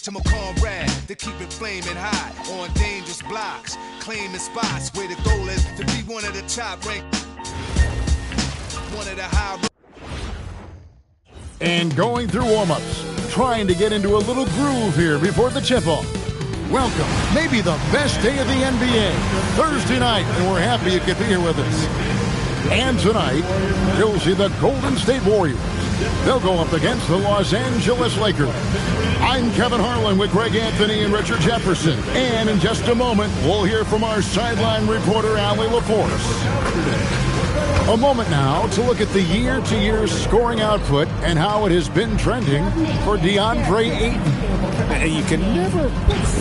to my comrade to keep it flaming hot on dangerous blocks, claiming spots where the goal is to be one of the top ranked, one of the high. And going through warm-ups, trying to get into a little groove here before the tip-off. Welcome, maybe the best day of the NBA, Thursday night, and we're happy you could be here with us. And tonight, you'll see the Golden State Warriors. They'll go up against the Los Angeles Lakers. I'm Kevin Harlan with Greg Anthony and Richard Jefferson. And in just a moment, we'll hear from our sideline reporter, Allie LaForce. A moment now to look at the year-to-year scoring output and how it has been trending for DeAndre Ayton. And you can never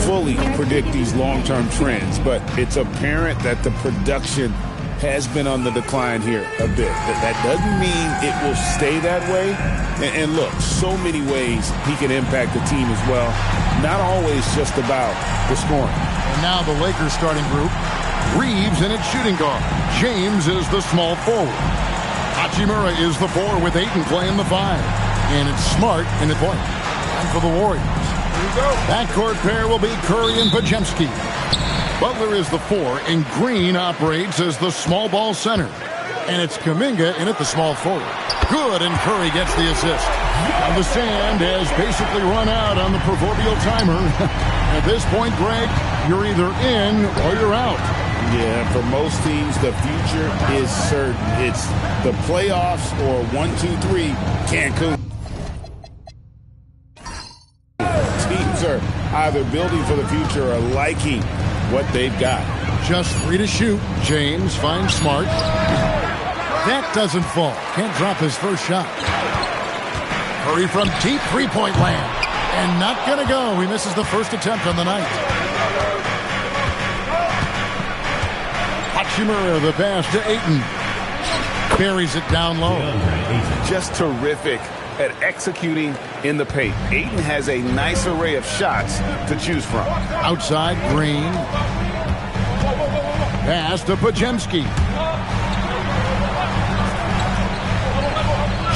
fully predict these long-term trends, but it's apparent that the production has been on the decline here a bit. That doesn't mean it will stay that way. And look, so many ways he can impact the team as well. Not always just about the scoring. And now the Lakers starting group. Reeves in its shooting guard. James is the small forward. Hachimura is the 4 with Ayton playing the 5. And it's Smart in the point. And for the Warriors. Backcourt pair will be Curry and Podziemski. Butler is the 4, and Green operates as the small ball center. And it's Kuminga in at the small forward. Good, and Curry gets the assist. Now the sand has basically run out on the proverbial timer. At this point, Greg, you're either in or you're out. Yeah, for most teams, the future is certain. It's the playoffs or 1, 2, 3, Cancun. Teams are either building for the future or liking what they've got. Just 3 to shoot. James finds Smart. That doesn't fall. Can't drop his first shot. Curry from deep three-point land. And not going to go. He misses the first attempt on the night. Hachimura, the pass to Ayton. Buries it down low. Just terrific at executing in the paint. Ayton has a nice array of shots to choose from. Outside, Green. Pass to Podziemski.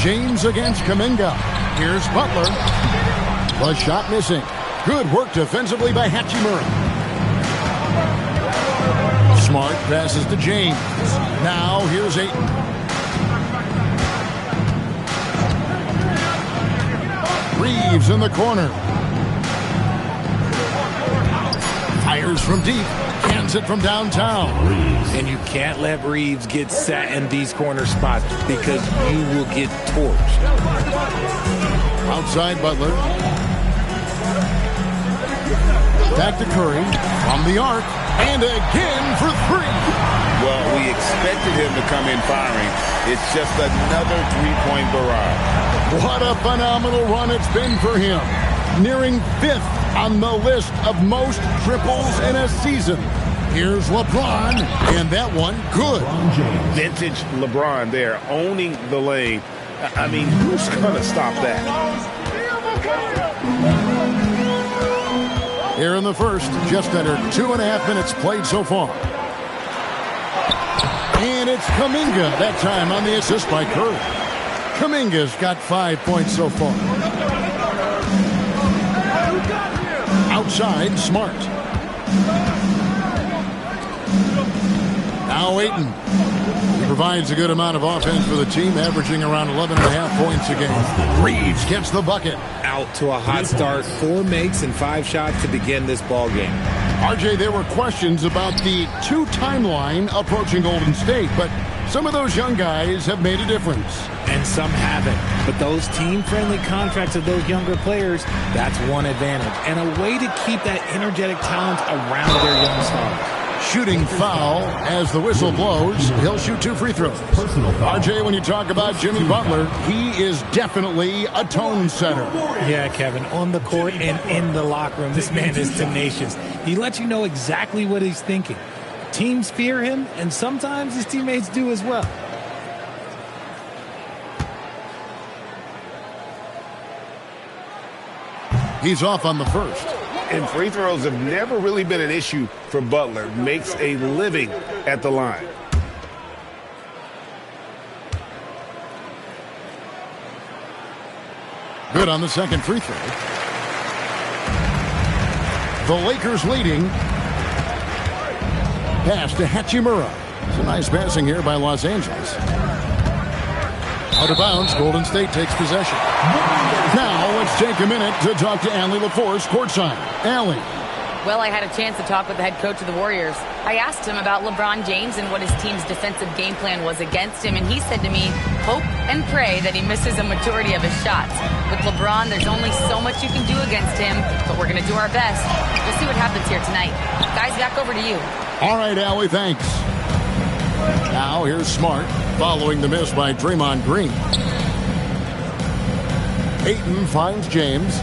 James against Kuminga. Here's Butler. The shot missing. Good work defensively by Hachimura. Smart passes to James. Now here's Ayton. Reeves in the corner. Fires from deep. Cans it from downtown. And you can't let Reeves get set in these corner spots because you will get torched. Outside Butler. Back to Curry. From the arc. And again for 3. Well, we expected him to come in firing. It's just another three-point barrage. What a phenomenal run it's been for him. Nearing 5th on the list of most triples in a season. Here's LeBron, and that one good. Vintage LeBron there, owning the lane. I mean, who's going to stop that? Here in the first, just under 2.5 minutes played so far. And it's Kuminga that time on the assist by Curry. Kuminga's got 5 points so far. Outside, Smart. Now Ayton. He provides a good amount of offense for the team, averaging around 11.5 points a game. Reeves gets the bucket. Out to a hot start. 4 makes and 5 shots to begin this ball game. RJ, there were questions about the 2 timeline approaching Golden State, but some of those young guys have made a difference. And some haven't. But those team-friendly contracts of those younger players, that's one advantage. And a way to keep that energetic talent around their young stars. Shooting foul as the whistle blows. He'll shoot 2 free throws. RJ, when you talk about Jimmy Butler, he is definitely a tone setter. Yeah, Kevin, on the court and in the locker room, this man is tenacious. He lets you know exactly what he's thinking. Teams fear him, and sometimes his teammates do as well. He's off on the first. And free throws have never really been an issue for Butler. Makes a living at the line. Good on the second free throw. The Lakers leading. Pass to Hachimura. It's a nice passing here by Los Angeles. Out of bounds, Golden State takes possession. Now let's take a minute to talk to Allie LaForce courtside. Allie. Well, I had a chance to talk with the head coach of the Warriors. I asked him about LeBron James and what his team's defensive game plan was against him, and he said to me, hope and pray that he misses a majority of his shots. With LeBron, there's only so much you can do against him, but we're going to do our best. We'll see what happens here tonight. Guys, back over to you. All right, Allie, thanks. Now here's Smart, following the miss by Draymond Green. Ayton finds James.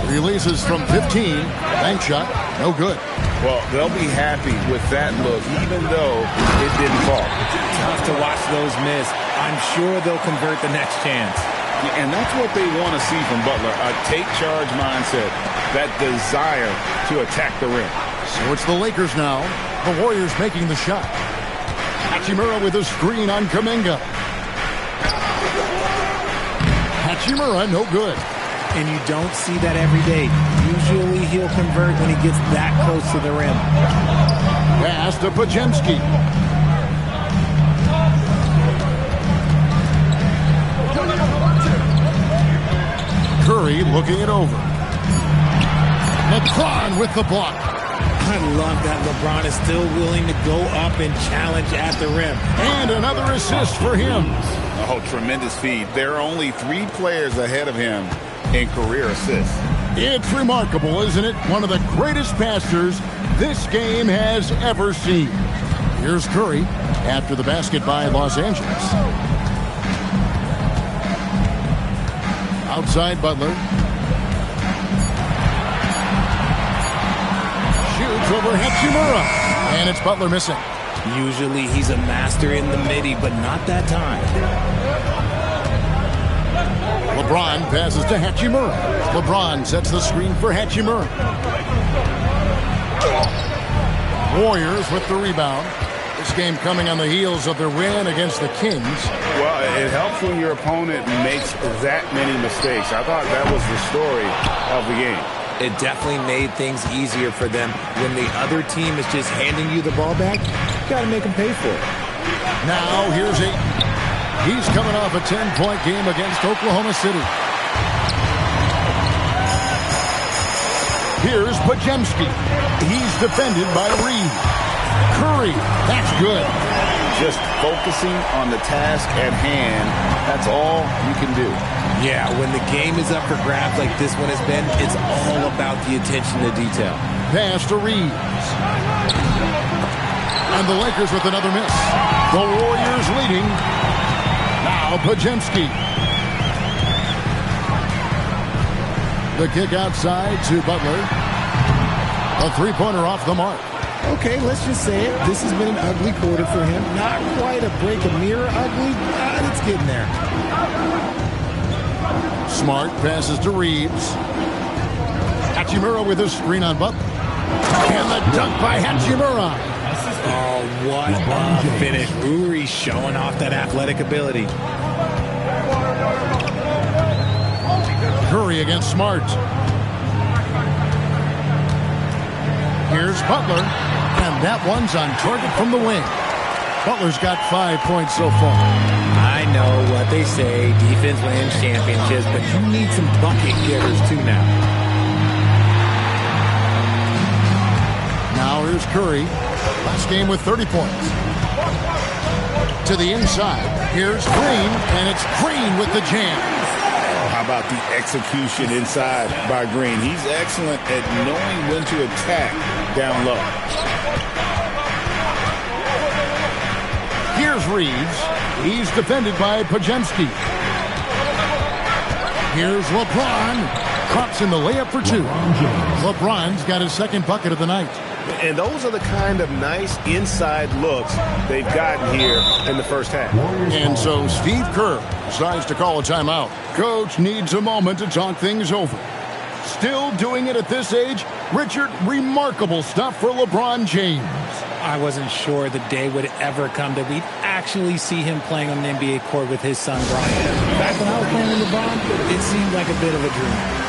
Releases from 15. Bank shot. No good. Well, they'll be happy with that look, even though it didn't fall. Tough to watch those miss. I'm sure they'll convert the next chance. And that's what they want to see from Butler, a take-charge mindset, that desire to attack the rim. So it's the Lakers now. The Warriors making the shot. Hachimura with a screen on Kuminga. Hachimura, no good. And you don't see that every day. Usually he'll convert when he gets that close to the rim. Pass to Podziemski. Curry looking it over. LeBron with the block. I love that LeBron is still willing to go up and challenge at the rim. And another assist for him. Oh, tremendous feed. There are only 3 players ahead of him in career assists. It's remarkable, isn't it? One of the greatest passers this game has ever seen. Here's Curry after the basket by Los Angeles. Outside Butler. Shoots over Hachimura. And it's Butler missing. Usually he's a master in the midi, but not that time. LeBron passes to Hachimura. LeBron sets the screen for Hachimura. Warriors with the rebound. This game coming on the heels of their win against the Kings. Well, it helps when your opponent makes that many mistakes. I thought that was the story of the game. It definitely made things easier for them. When the other team is just handing you the ball back, you got to make them pay for it. Now here's Ayton. He's coming off a 10-point game against Oklahoma City. Here's Podziemski. He's defended by Reed. Curry, that's good. Just focusing on the task at hand, that's all you can do. Yeah, when the game is up for grabs like this one has been, it's all about the attention to detail. Pass to Reed. And the Lakers with another miss. The Warriors leading. Now Podziemski. The kick outside to Butler. A three-pointer off the mark. Okay, let's just say it. This has been an ugly quarter for him. Not quite a break a mirror ugly, but it's getting there. Smart passes to Reeves. Hachimura with a screen on Butler. And the dunk by Hachimura. Oh, what a finish. Uri showing off that athletic ability. Curry against Smart. Here's Butler. And that one's on target from the wing. Butler's got 5 points so far. I know what they say, defense wins championships, but you need some bucket getters too now. Now here's Curry. Last game with 30 points. To the inside. Here's Green, and it's Green with the jam. How about the execution inside by Green? He's excellent at knowing when to attack down low. Here's Reeves. He's defended by Podziemski. Here's LeBron. Crops in the layup for two. LeBron's got his second bucket of the night. And those are the kind of nice inside looks they've gotten here in the first half. And so Steve Kerr decides to call a timeout. Coach needs a moment to talk things over. Still doing it at this age? Richard, remarkable stuff for LeBron James. I wasn't sure the day would ever come that we'd actually see him playing on an NBA court with his son, Brian. Back when I was playing with LeBron, it seemed like a bit of a dream.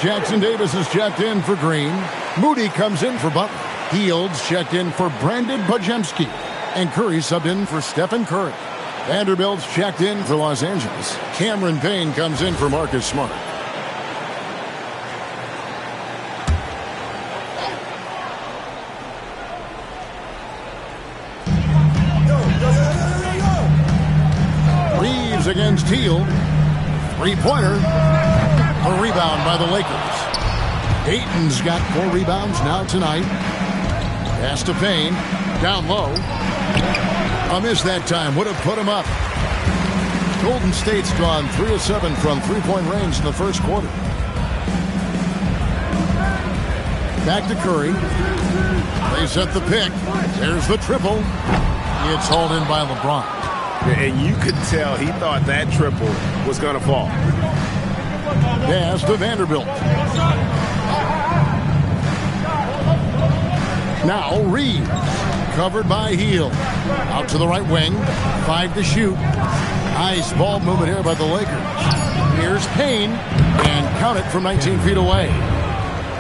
Jackson Davis is checked in for Green. Moody comes in for Butler. Fields checked in for Brandon Bajemski. And Curry subbed in for Stephen Curry. Vanderbilt's checked in for Los Angeles. Cameron Payne comes in for Marcus Smart. Reeves against Teal. Three-pointer. A rebound by the Lakers. Ayton's got 4 rebounds now tonight. Pass to Payne. Down low. A miss that time. Would have put him up. Golden State's gone 3 of 7 from three-point range in the first quarter. Back to Curry. They set the pick. There's the triple. It's hauled in by LeBron. And you could tell he thought that triple was going to fall. Pass to Vanderbilt. Now Reeves. Covered by Hield. Out to the right wing. 5 to shoot. Nice ball movement here by the Lakers. Here's Payne. And count it from 19 feet away.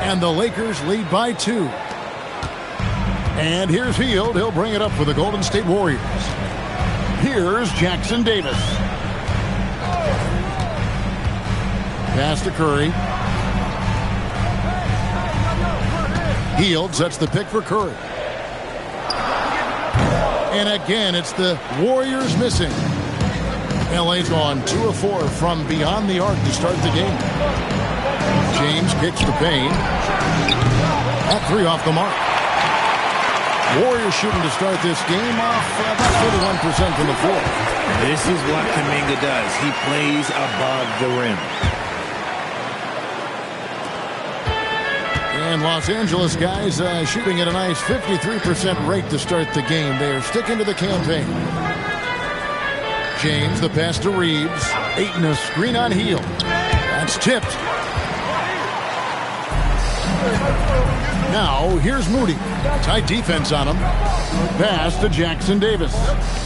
And the Lakers lead by 2. And here's Hield. He'll bring it up for the Golden State Warriors. Here's Jackson Davis. Pass to Curry. Hield sets the pick for Curry. And again, it's the Warriors missing. LA's gone 2 of 4 from beyond the arc to start the game. James kicks to Payne. That 3 off the mark. Warriors shooting to start this game off about 31% from the floor. This is what Kuminga does. He plays above the rim. And Los Angeles guys shooting at a nice 53% rate to start the game. They're sticking to the campaign. James, the pass to Reeves. Ayton, a screen on Hield. That's tipped. Now, here's Moody. Tight defense on him. Pass to Jackson Davis.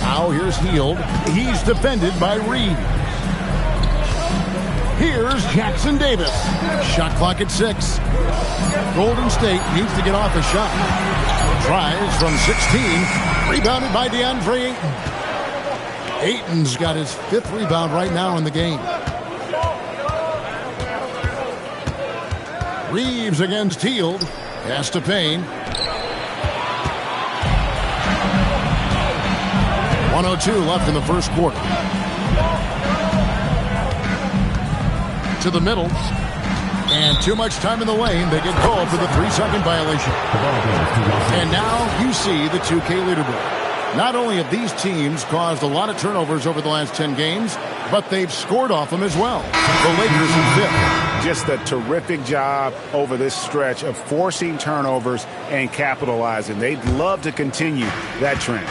Now, here's Hield. He's defended by Reeves. Here's Jackson Davis. Shot clock at 6. Golden State needs to get off a shot. Tries from 16. Rebounded by DeAndre Ayton. Ayton's got his 5th rebound right now in the game. Reeves against Hield. Pass to Payne. 1:02 left in the first quarter. To the middle. And too much time in the lane. They get called for the 3-second violation. And now you see the 2K leaderboard. Not only have these teams caused a lot of turnovers over the last 10 games, but they've scored off them as well. The Lakers in 5th. Just a terrific job over this stretch of forcing turnovers and capitalizing. They'd love to continue that trend.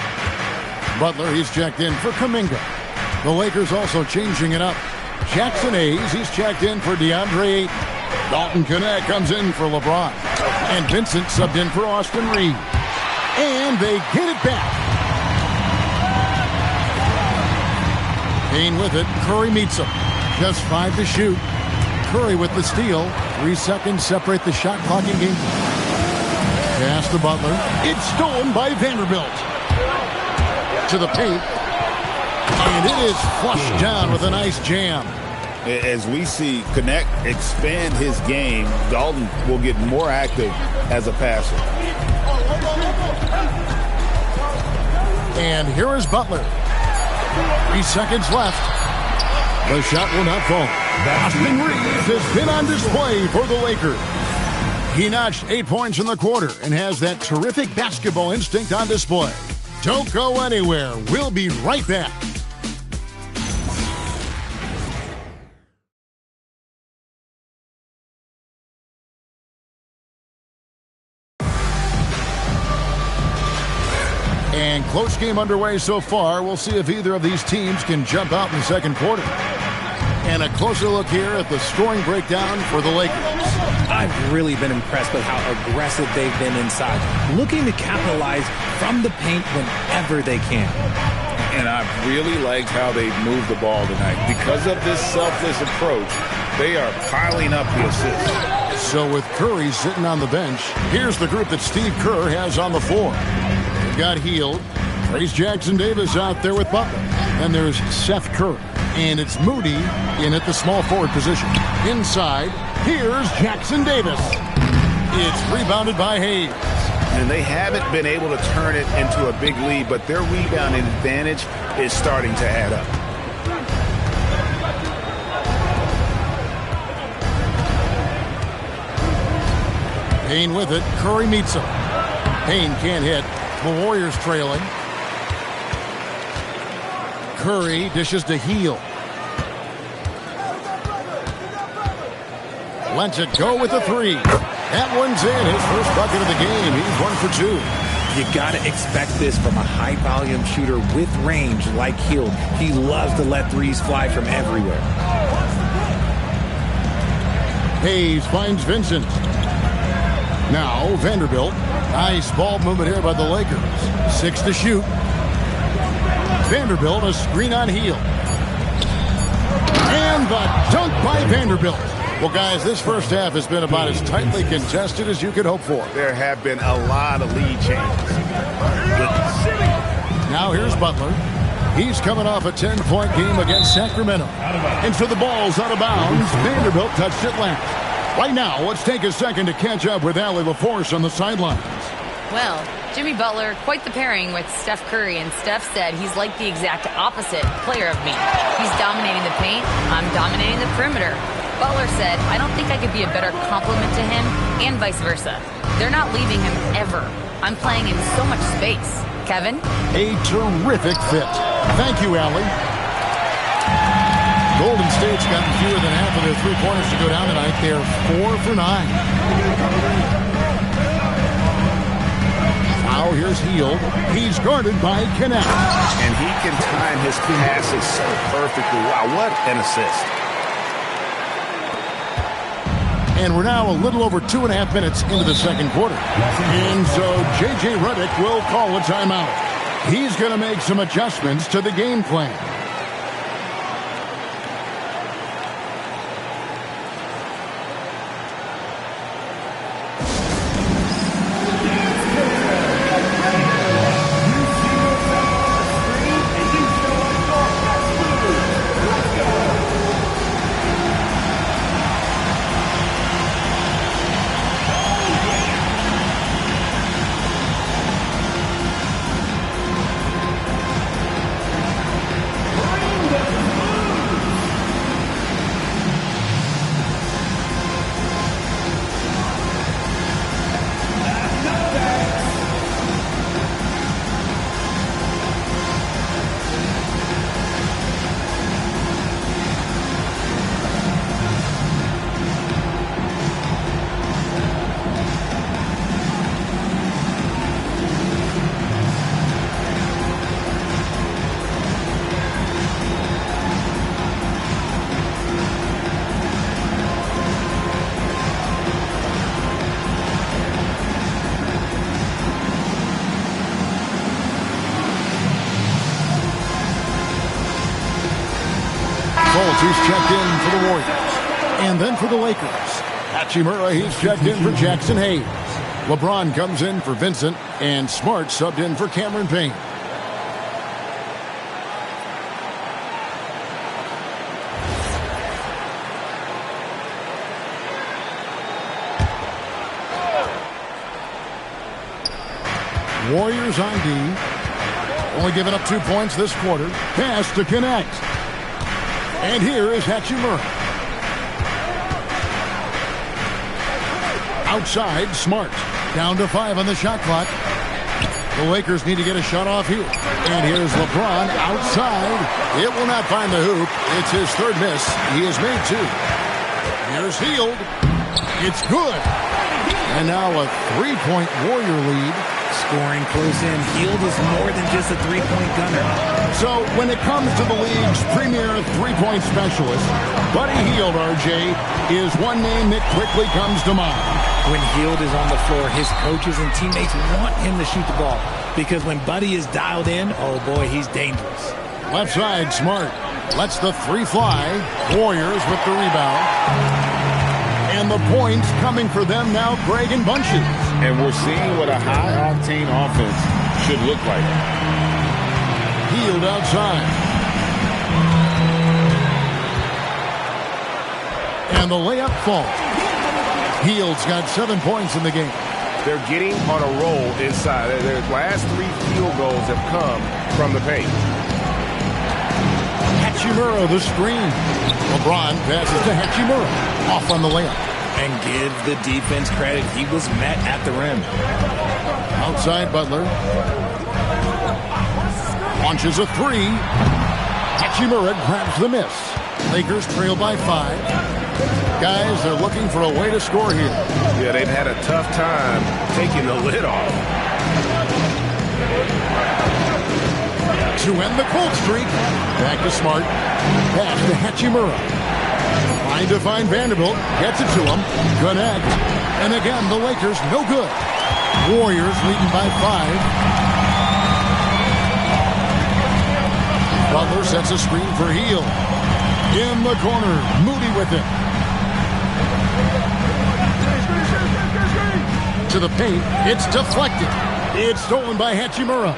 Butler, he's checked in for Kuminga. The Lakers also changing it up. Jackson Hayes, he's checked in for DeAndre Ayton. Dalton Connect comes in for LeBron. And Vincent subbed in for Austin Reeves. And they get it back. Payne with it. Curry meets him. Just 5 to shoot. Curry with the steal. 3 seconds separate the shot clock in game. Pass to Butler. It's stolen by Vanderbilt. To the paint. And it is flushed down with a nice jam. As we see Connect expand his game, Dalton will get more active as a passer. And here is Butler. 3 seconds left. The shot will not fall. Austin Reeves has been on display for the Lakers. He notched 8 points in the quarter and has that terrific basketball instinct on display. Don't go anywhere. We'll be right back. And close game underway so far. We'll see if either of these teams can jump out in the second quarter. And a closer look here at the scoring breakdown for the Lakers. I've really been impressed with how aggressive they've been inside, looking to capitalize from the paint whenever they can. And I've really liked how they've moved the ball tonight. Because of this selfless approach, they are piling up the assists. So with Curry sitting on the bench, here's the group that Steve Kerr has on the floor. They've got Hield, Trace Jackson-Davis out there with Butler. And there's Seth Curry. And it's Moody in at the small forward position. Inside, here's Jackson-Davis. It's rebounded by Hayes. And they haven't been able to turn it into a big lead, but their rebounding advantage is starting to add up. Payne with it. Curry meets him. Payne can't hit. The Warriors trailing. Curry dishes to Hield. Lets it go with a 3. That one's in. His first bucket of the game. He's 1 for 2. You got to expect this from a high-volume shooter with range like Hield. He loves to let threes fly from everywhere. Hayes finds Vincent. Now Vanderbilt. Nice ball movement here by the Lakers. 6 to shoot. Vanderbilt, a screen on Hield. And the dunk by Vanderbilt. Well, guys, this first half has been about as tightly contested as you could hope for. There have been a lot of lead changes. Now here's Butler. He's coming off a 10-point game against Sacramento. And so the ball's out of bounds. Vanderbilt touched it last. Right now, let's take a second to catch up with Allie LaForce on the sidelines. Well, Jimmy Butler, quite the pairing with Steph Curry, and Steph said he's like the exact opposite player of me. He's dominating the paint, I'm dominating the perimeter. Butler said, I don't think I could be a better complement to him, and vice versa. They're not leaving him ever. I'm playing in so much space. Kevin? A terrific fit. Thank you, Allie. Golden State's gotten fewer than half of their three-pointers to go down tonight. They're 4 for 9. Now here's Hield. He's guarded by Connect. And he can time his passes so perfectly. Wow, what an assist. And we're now a little over 2.5 minutes into the second quarter. And so J.J. Redick will call a timeout. He's going to make some adjustments to the game plan. Fultz, who's checked in for the Warriors. And then for the Lakers, Hachimura, he's checked in for Jackson Hayes. LeBron comes in for Vincent, and Smart subbed in for Cameron Payne. Warriors on D. Only giving up 2 points this quarter. Pass to connect. And here is Hachimura. Outside, Smart. Down to 5 on the shot clock. The Lakers need to get a shot off here. And here's LeBron outside. It will not find the hoop. It's his third miss. He has made 2. Here's Hield. It's good. And now a 3-point Warrior lead. Scoring close in. Hield is more than just a three-point gunner. So when it comes to the league's premier three-point specialist, Buddy Hield, RJ, is one name that quickly comes to mind. When Hield is on the floor, his coaches and teammates want him to shoot the ball. Because when Buddy is dialed in, oh boy, he's dangerous. Left side, Smart. Lets the 3 fly. Warriors with the rebound. And the points coming for them now, Greg in bunches. And we're seeing what a high-octane offense should look like. Hield outside. And the layup falls. Hield's got 7 points in the game. They're getting on a roll inside. Their last 3 field goals have come from the paint. Hachimura, the screen. LeBron passes to Hachimura. Off on the layup. And give the defense credit. He was met at the rim. Outside, Butler. Launches a 3. Hachimura grabs the miss. Lakers trail by 5. Guys, they're looking for a way to score here. Yeah, they've had a tough time taking the lid off. To end the cold streak. Back to Smart. Pass to Hachimura. Trying to find Vanderbilt. Gets it to him. Connect. And again, the Lakers no good. Warriors leading by 5. Butler sets a screen for Hield. In the corner. Moody with it. To the paint. It's deflected. It's stolen by Hachimura.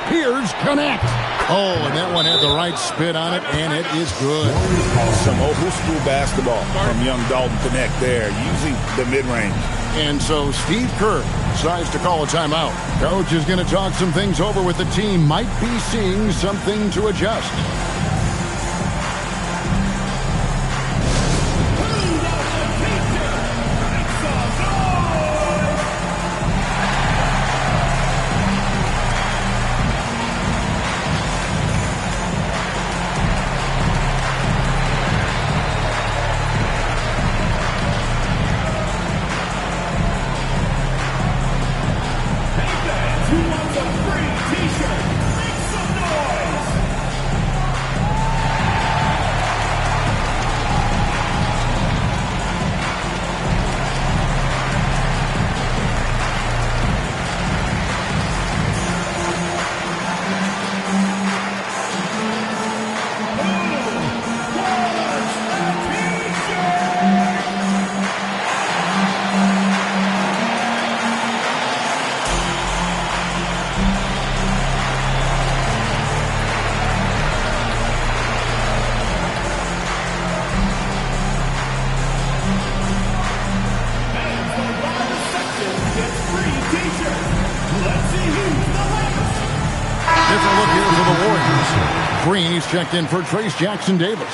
Here's Connect. Oh, and that one had the right spin on it, and it is good. Some old school basketball from young Dalton Connect there, using the mid-range. And so Steve Kerr decides to call a timeout. Coach is going to talk some things over with the team. Might be seeing something to adjust. Green's checked in for Trace Jackson-Davis.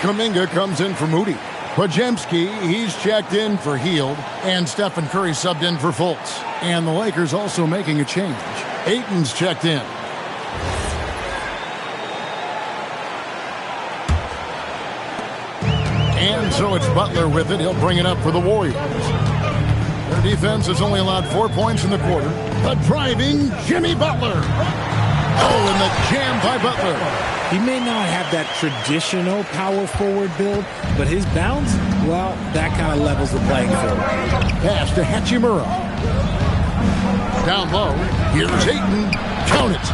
Kuminga comes in for Moody. Podziemski, he's checked in for Hield. And Stephen Curry subbed in for Fultz. And the Lakers also making a change. Ayton's checked in. And so it's Butler with it. He'll bring it up for the Warriors. Their defense has only allowed 4 points in the quarter. The driving Jimmy Butler. Oh, and the jam by Butler. He may not have that traditional power forward build, but his bounce, well, that kind of levels the playing field. Pass to Hachimura. Down low, here's Ayton. Count it.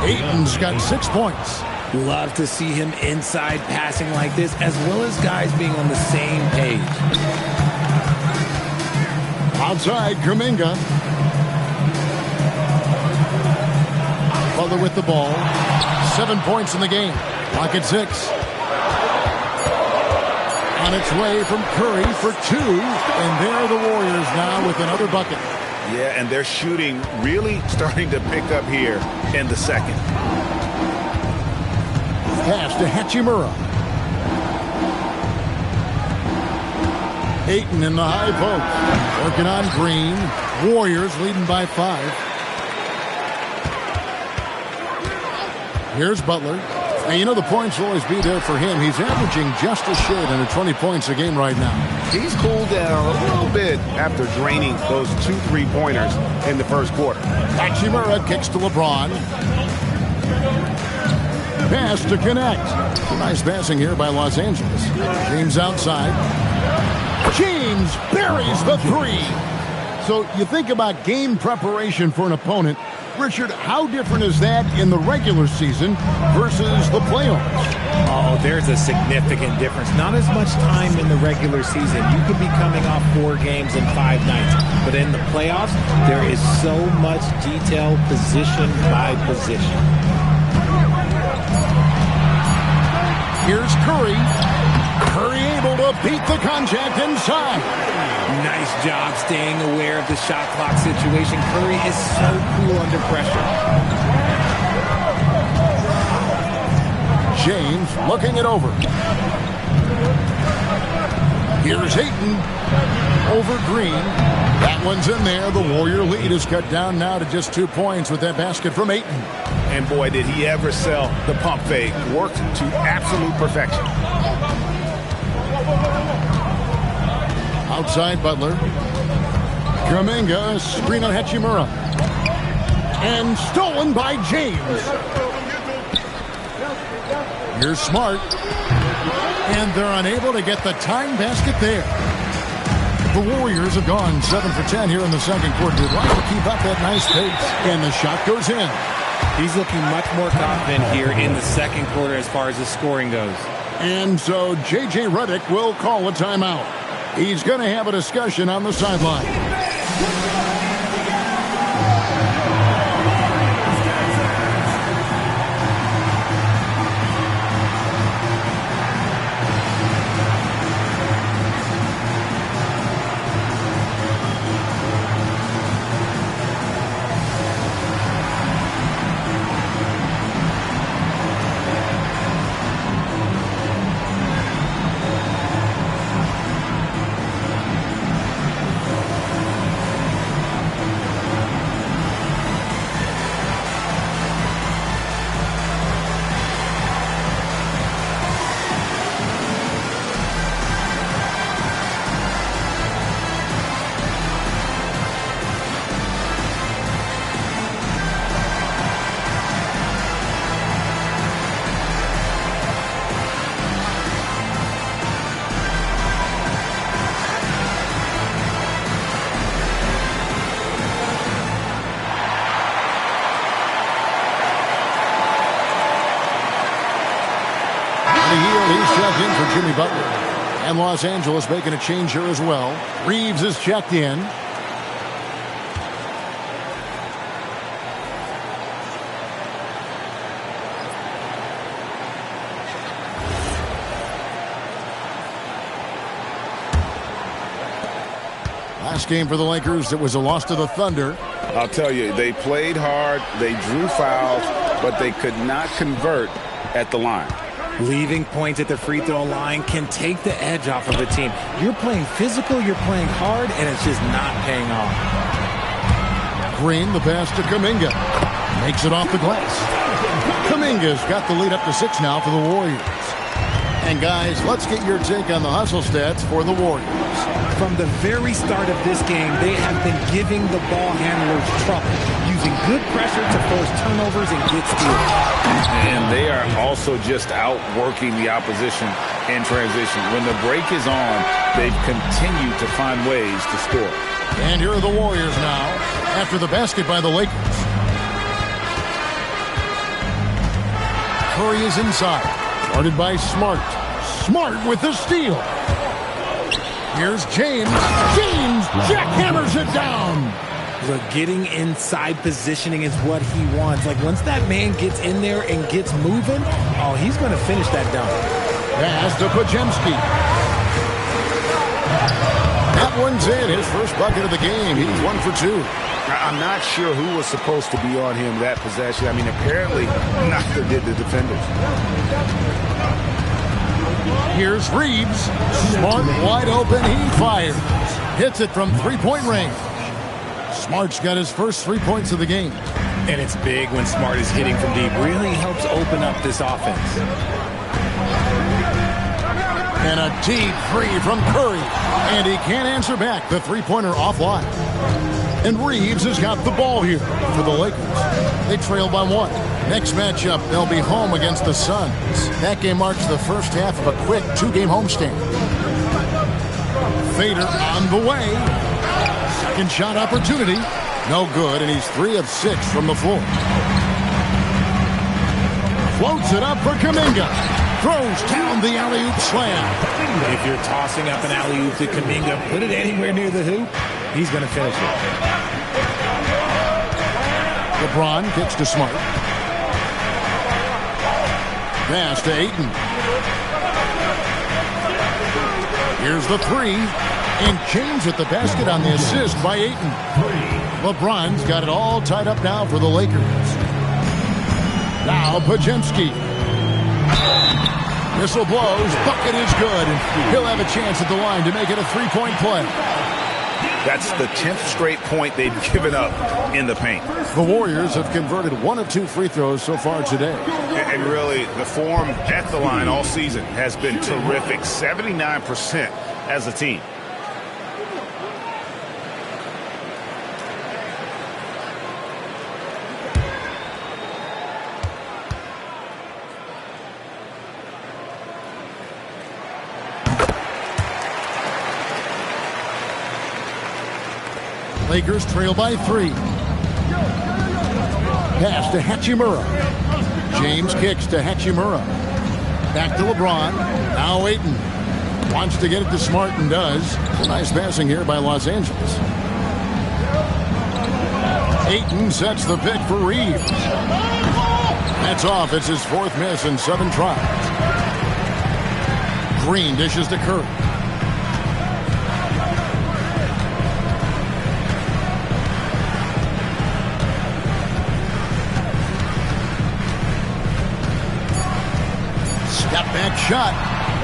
Ayton's got 6 points. Love to see him inside passing like this, as well as guys being on the same page. Outside, Kuminga. Butler with the ball. 7 points in the game. Clock at 6. On its way from Curry for 2. And there are the Warriors now with another bucket. Yeah, and their shooting really starting to pick up here in the second. Pass to Hachimura. Ayton in the high post. Working on Green. Warriors leading by 5. Here's Butler. And you know the points will always be there for him. He's averaging just a shade under 20 points a game right now. He's cooled down a little bit after draining those 2 3-pointers in the first quarter. Hachimura kicks to LeBron. Pass to connect. Nice passing here by Los Angeles. James outside. James buries the 3. So you think about game preparation for an opponent. Richard, how different is that in the regular season versus the playoffs? Oh, there's a significant difference. Not as much time in the regular season. You could be coming off 4 games in 5 nights. But in the playoffs, there is so much detail position by position. Here's Curry. Curry able to beat the contact inside. Nice job staying aware of the shot clock situation. Curry is so cool under pressure. James looking it over. Here's Ayton over Green. That one's in there. The Warrior lead is cut down now to just 2 points with that basket from Ayton. And boy, did he ever sell the pump fake. Worked to absolute perfection. Outside Butler. Kuminga, screen on Hachimura. And stolen by James. Here's Smart. And they're unable to get the time basket there. The Warriors have gone 7 for 10 here in the second quarter. They'd like to keep up that nice pace. And the shot goes in. He's looking much more confident here in the second quarter as far as the scoring goes. And so J.J. Redick will call a timeout. He's going to have a discussion on the sideline. He's checked in for Jimmy Butler. And Los Angeles making a change here as well. Reeves is checked in. Last game for the Lakers, it was a loss to the Thunder. I'll tell you, they played hard, they drew fouls, but they could not convert at the line. Leaving points at the free throw line can take the edge off of a team. You're playing physical, you're playing hard, and it's just not paying off. Green, the pass to Kuminga. Makes it off the glass. Kuminga's got the lead up to 6 now for the Warriors. And guys, let's get your take on the hustle stats for the Warriors. From the very start of this game, they have been giving the ball handlers trouble, using good pressure to force turnovers and get steals. And they are also just outworking the opposition in transition. When the break is on, they've continued to find ways to score. And here are the Warriors now, after the basket by the Lakers. Curry is inside. Guarded by Smart. Smart with the steal. Here's James. James jackhammers it down. Look, getting inside positioning is what he wants. Like, once that man gets in there and gets moving, oh, he's going to finish that dunk. Pass to Pajemski. That one's in. His first bucket of the game. He's 1 for 2. I'm not sure who was supposed to be on him that possession. I mean, apparently neither did the defenders. Here's Reeves. Smart wide open. He fires. Hits it from three-point range. Smart's got his first 3 points of the game. And it's big when Smart is hitting from deep. Really helps open up this offense. And a deep three from Curry. And he can't answer back. The three-pointer offline. And Reeves has got the ball here for the Lakers. They trail by 1. Next matchup, they'll be home against the Suns. That game marks the first half of a quick 2-game homestand. Fader on the way. Second shot opportunity. No good, and he's 3 of 6 from the floor. Floats it up for Kuminga. Throws down the alley-oop slam. If you're tossing up an alley-oop to Kuminga, put it anywhere near the hoop, he's going to finish it. LeBron kicks to Smart. Pass to Ayton. Here's the three. And James at the basket on the assist by Ayton. LeBron's got it all tied up now for the Lakers. Now Pajemski. Whistle blows. Bucket is good. And he'll have a chance at the line to make it a three-point play. That's the 10th straight point they've given up in the paint. The Warriors have converted 1 of 2 free throws so far today. And really, the form at the line all season has been terrific. 79% as a team. Lakers trail by 3. Pass to Hachimura. James kicks to Hachimura. Back to LeBron. Now Ayton. Wants to get it to Smart and does. Nice passing here by Los Angeles. Ayton sets the pick for Reeves. That's off. It's his 4th miss in 7 tries. Green dishes to Curry. Step-back shot.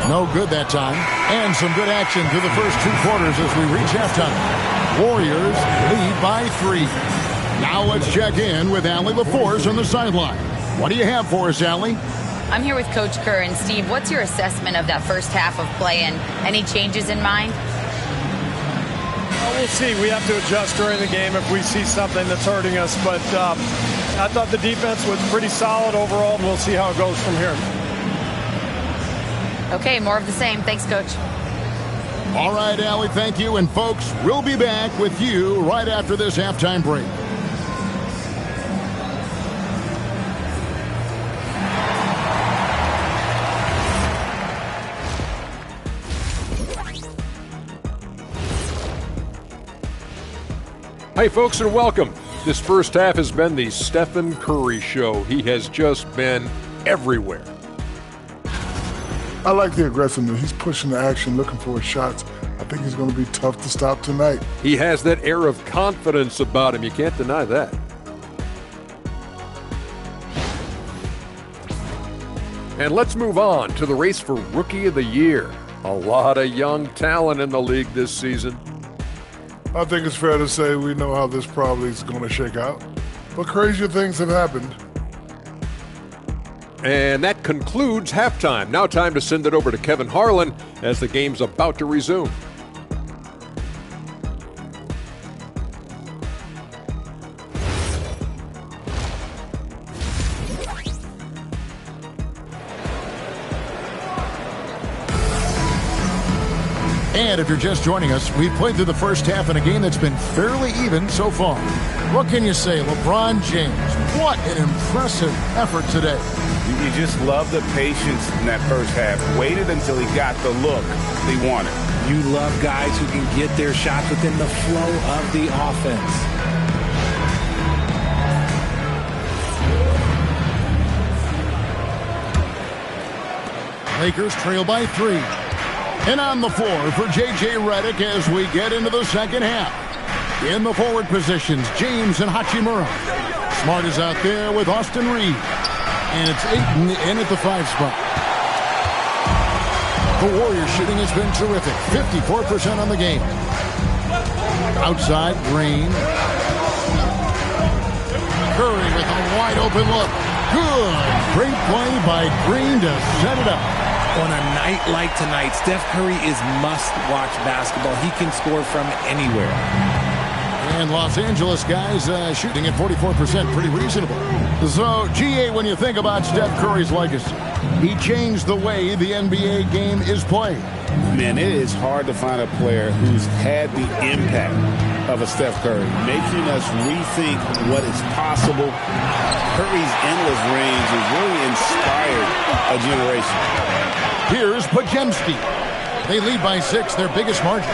No good that time. And some good action through the first 2 quarters as we reach halftime. Warriors lead by 3. Now let's check in with Allie LaForce on the sideline. What do you have for us, Allie? I'm here with Coach Kerr. And Steve, what's your assessment of that first half of play and any changes in mind? Well, we'll see. We have to adjust during the game if we see something that's hurting us. But I thought the defense was pretty solid overall, and we'll see how it goes from here. Okay, more of the same. Thanks, Coach. All right, Allie, thank you. And, folks, we'll be back with you right after this halftime break. Hey, folks, and welcome. This first half has been the Stephen Curry show. He has just been everywhere. I like the aggressiveness. He's pushing the action, looking for his shots. I think he's going to be tough to stop tonight. He has that air of confidence about him. You can't deny that. And let's move on to the race for Rookie of the Year. A lot of young talent in the league this season. I think it's fair to say we know how this probably is going to shake out. But crazier things have happened. And that concludes halftime. Now time to send it over to Kevin Harlan as the game's about to resume. And if you're just joining us, we've played through the first half in a game that's been fairly even so far. What can you say, LeBron James? What an impressive effort today. You just love the patience in that first half. Waited until he got the look he wanted. You love guys who can get their shots within the flow of the offense. Lakers trail by 3. And on the floor for J.J. Redick as we get into the second half. In the forward positions, James and Hachimura. Smart is out there with Austin Reed. And it's Ayton in at the 5 spot. The Warriors shooting has been terrific. 54% on the game. Outside, Green. Curry with a wide open look. Good. Great play by Green to set it up. On a night like tonight, Steph Curry is must-watch basketball. He can score from anywhere. And Los Angeles guys shooting at 44%, pretty reasonable. So, GA, when you think about Steph Curry's legacy, he changed the way the NBA game is played. Man, it is hard to find a player who's had the impact of a Steph Curry, making us rethink what is possible. Curry's endless range has really inspired a generation. Here's Podziemski. They lead by 6, their biggest margin.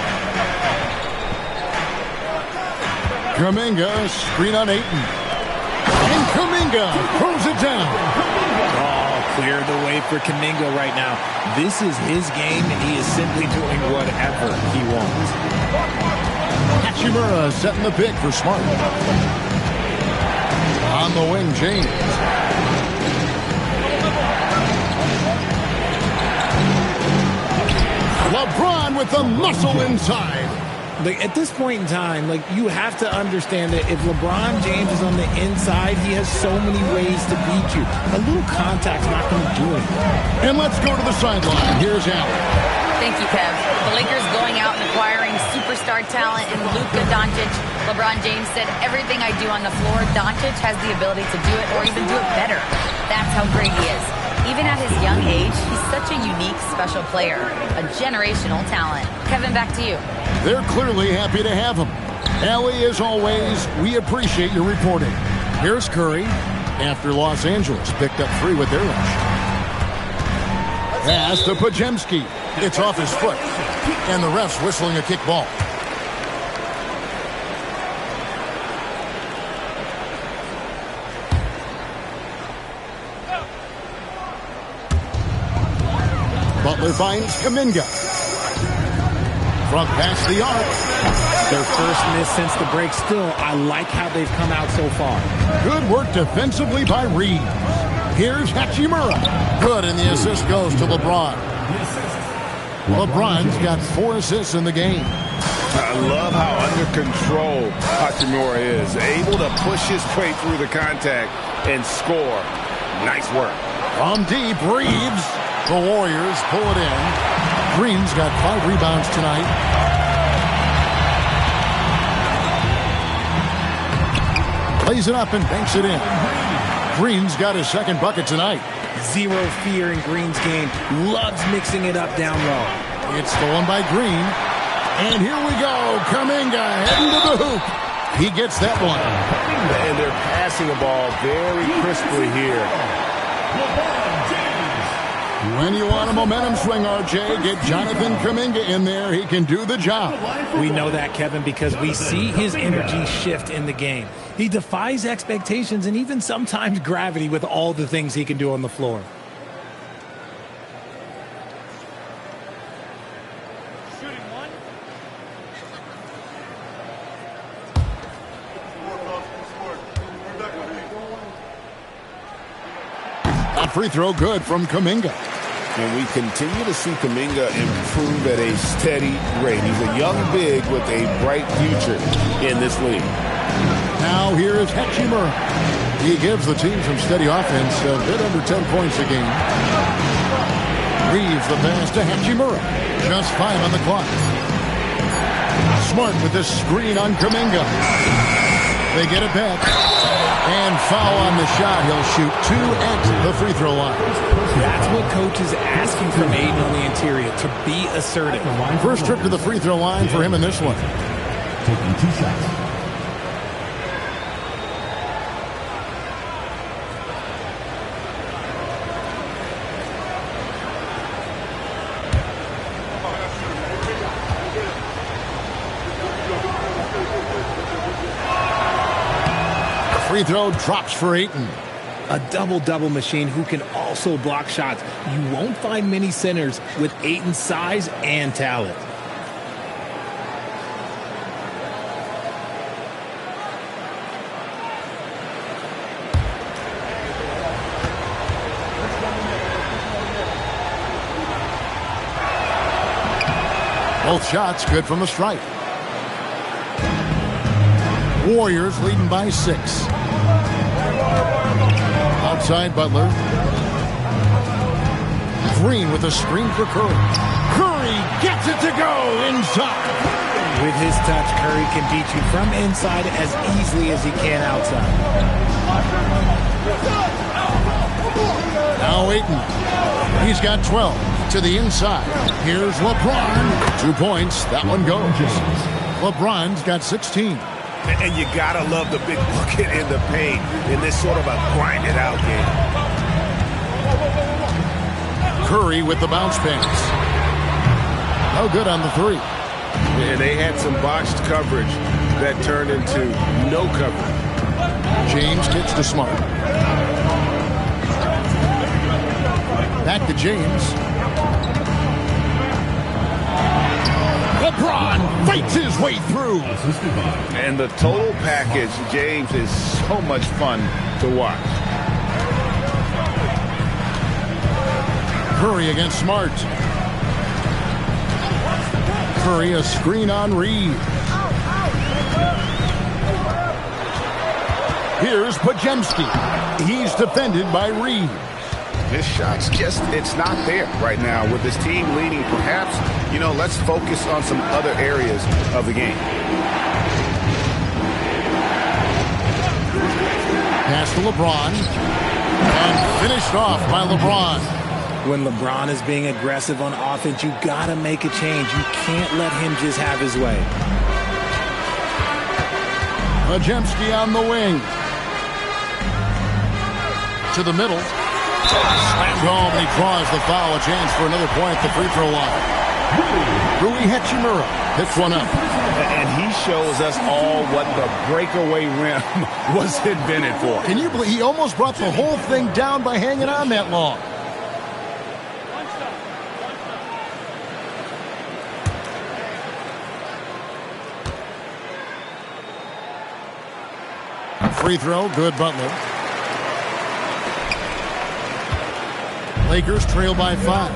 Kuminga, screen on Ayton. And Kuminga throws it down. Oh, clear the way for Kuminga right now. This is his game, and he is simply doing whatever he wants. Hachimura setting the pick for Smart. On the wing, James. LeBron with the muscle inside. At this point in time, you have to understand that if LeBron James is on the inside, he has so many ways to beat you. A little contact's not going to do it. And let's go to the sideline. Here's Allen. Thank you, Kev. The Lakers going out and acquiring superstar talent in Luka Doncic. LeBron James said, everything I do on the floor, Doncic has the ability to do it or even do it better. That's how great he is. Even at his young age, he's such a unique, special player. A generational talent. Kevin, back to you. They're clearly happy to have him. Allie, as always, we appreciate your reporting. Here's Curry after Los Angeles picked up 3 with their rush. Pass to Podziemski. It's off his foot. And the ref's whistling a kick ball. Butler finds Kuminga. From past the arc. Their first miss since the break. Still, I like how they've come out so far. Good work defensively by Reed. Here's Hachimura. Good, and the assist goes to LeBron. LeBron's got 4 assists in the game. I love how under control Hachimura is. Able to push his way through the contact and score. Nice work. From deep, Reeves. The Warriors pull it in. Green's got 5 rebounds tonight. Plays it up and banks it in. Green's got his second bucket tonight. Zero fear in Green's game. Loves mixing it up down low. It's stolen by Green. And here we go. Kuminga heading to the hoop. He gets that one. And they're passing the ball very crisply here. When you want a momentum swing, RJ, get Jonathan Kuminga in there. He can do the job. We know that, Kevin, because we see his energy shift in the game. He defies expectations and even sometimes gravity with all the things he can do on the floor. That free throw good from Kuminga. And we continue to see Kuminga improve at a steady rate. He's a young big with a bright future in this league. Now here is Hachimura. He gives the team some steady offense, a bit under 10 points a game. Reeves the pass to Hachimura. Just 5 on the clock. Smart with this screen on Kuminga. They get it back. And foul on the shot. He'll shoot 2 at the free throw line. That's what coach is asking from Ayton on the interior, to be assertive. First trip to the free throw line for him in this one. Taking 2 shots. Free throw drops for Ayton. A double-double machine who can also block shots. You won't find many centers with Ayton's size and talent. Both shots good from the stripe. Warriors leading by 6. Outside Butler. Green with a screen for Curry. Curry gets it to go inside. With his touch, Curry can beat you from inside as easily as he can outside. Now Ayton. He's got 12 to the inside. Here's LeBron. 2 points. That one goes. LeBron's got 16. And you gotta love the big bucket in the paint in this sort of a grinded-out game. Curry with the bounce pass. No good on the 3. And they had some botched coverage that turned into no coverage. James kicks to Smart. Back to James. LeBron fights his way through. And the total package, James, is so much fun to watch. Curry against Smart. Curry a screen on Reed. Here's Pajemski. He's defended by Reed. His shot's just, it's not there right now with his team leading. Perhaps, let's focus on some other areas of the game. Pass to LeBron. And finished off by LeBron. When LeBron is being aggressive on offense, you gotta make a change. You can't let him just have his way. Pajemski on the wing. To the middle. Slammed home, and he draws the foul. A chance for another point at the free throw line. Rui Hachimura hits one up. And he shows us all what the breakaway rim was invented for. Can you believe he almost brought the whole thing down by hanging on that long? Free throw, good Butler. Lakers trail by 5.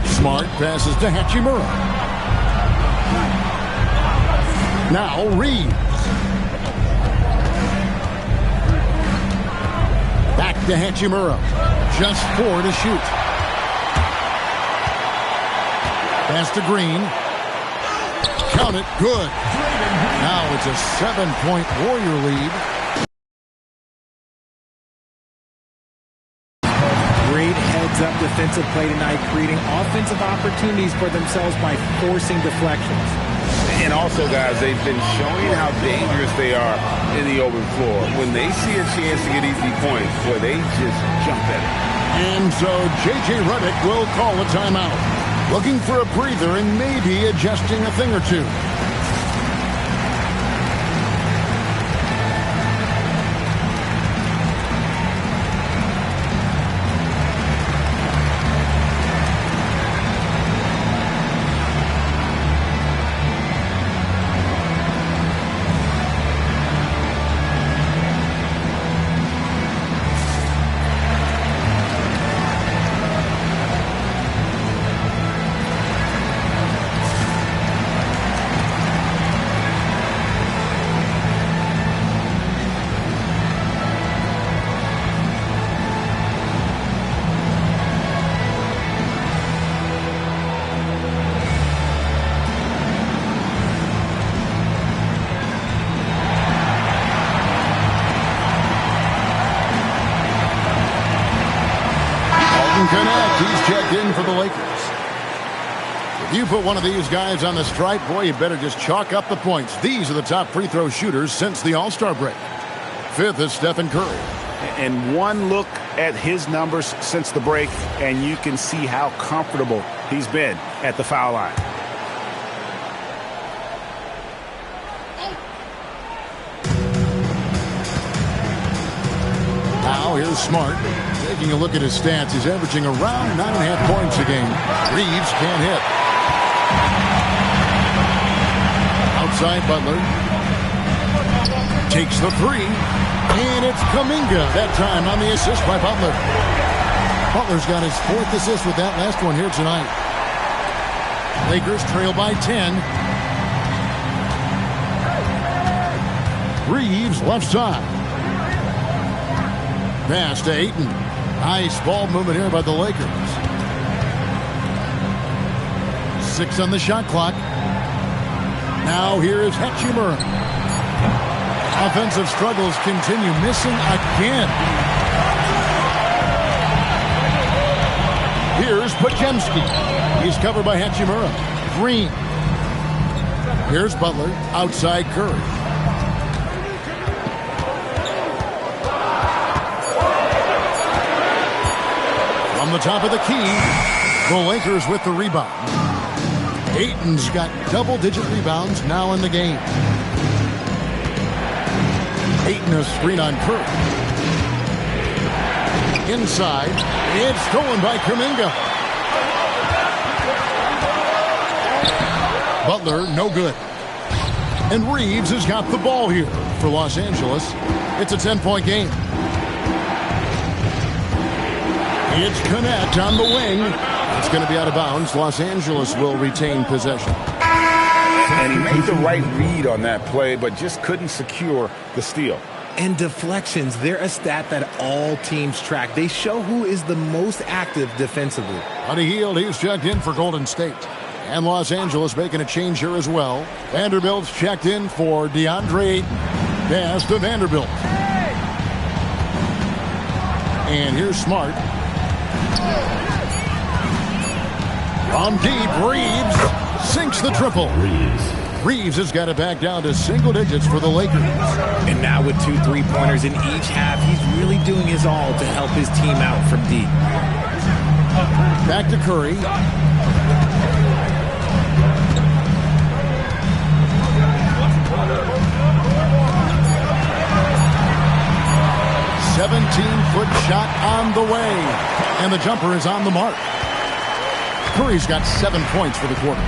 Smart passes to Hachimura. Now Reeves. Back to Hachimura. Just 4 to shoot. Pass to Green. Count it, good. Now it's a 7-point Warrior lead. Great heads-up defensive play tonight, creating offensive opportunities for themselves by forcing deflections. And also, guys, they've been showing how dangerous they are in the open floor. When they see a chance to get easy points, boy, they just jump at it. And so J.J. Redick will call a timeout. Looking for a breather and maybe adjusting a thing or two. He's checked in for the Lakers. If you put one of these guys on the stripe, boy, you better just chalk up the points. These are the top free throw shooters since the All-Star break. 5th is Stephen Curry. And one look at his numbers since the break, and you can see how comfortable he's been at the foul line. here's Smart. Taking a look at his stats, he's averaging around 9.5 points a game. Reeves can't hit. Outside Butler. Takes the three. And it's Kuminga that time on the assist by Butler. Butler's got his 4th assist with that last one here tonight. Lakers trail by 10. Reeves left side. Pass to Ayton. Nice ball movement here by the Lakers. 6 on the shot clock. Now here is Hachimura. Offensive struggles continue. Missing again. Here's Podziemski. He's covered by Hachimura. Green. Here's Butler. Outside Curry. From the top of the key, the Lakers with the rebound. Ayton's got double-digit rebounds now in the game. Ayton a screen on Curry. Inside, it's stolen by Kuminga. Butler, no good. And Reeves has got the ball here for Los Angeles. It's a 10-point game. It's Connect on the wing. It's going to be out of bounds. Los Angeles will retain possession. And he made the right read on that play, but just couldn't secure the steal. And deflections, they're a stat that all teams track. They show who is the most active defensively. Buddy Hield, he's checked in for Golden State. And Los Angeles making a change here as well. Vanderbilt's checked in for DeAndre Ayton. Pass to Vanderbilt. And here's Smart. From deep, Reeves sinks the triple. Reeves has got it back down to single digits for the Lakers. And now with 2 3-pointers in each half, he's really doing his all to help his team out from deep. Back to Curry. "17-foot shot on the way." And the jumper is on the mark. Curry's got 7 points for the quarter.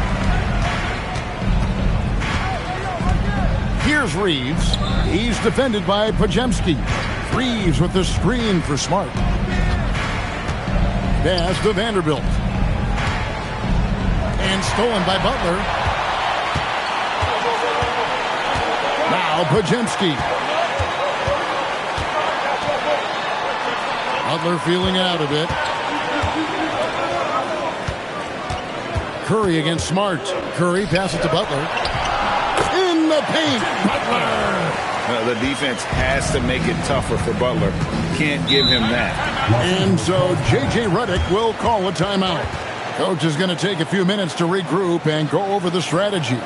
Here's Reeves. He's defended by Podziemski. Reeves with the screen for Smart. Pass to Vanderbilt. And stolen by Butler. Now Podziemski. Butler feeling it out a bit. Curry against Smart. Curry passes to Butler. In the paint. Butler. The defense has to make it tougher for Butler. Can't give him that. And so J.J. Redick will call a timeout. Coach is going to take a few minutes to regroup and go over the strategy.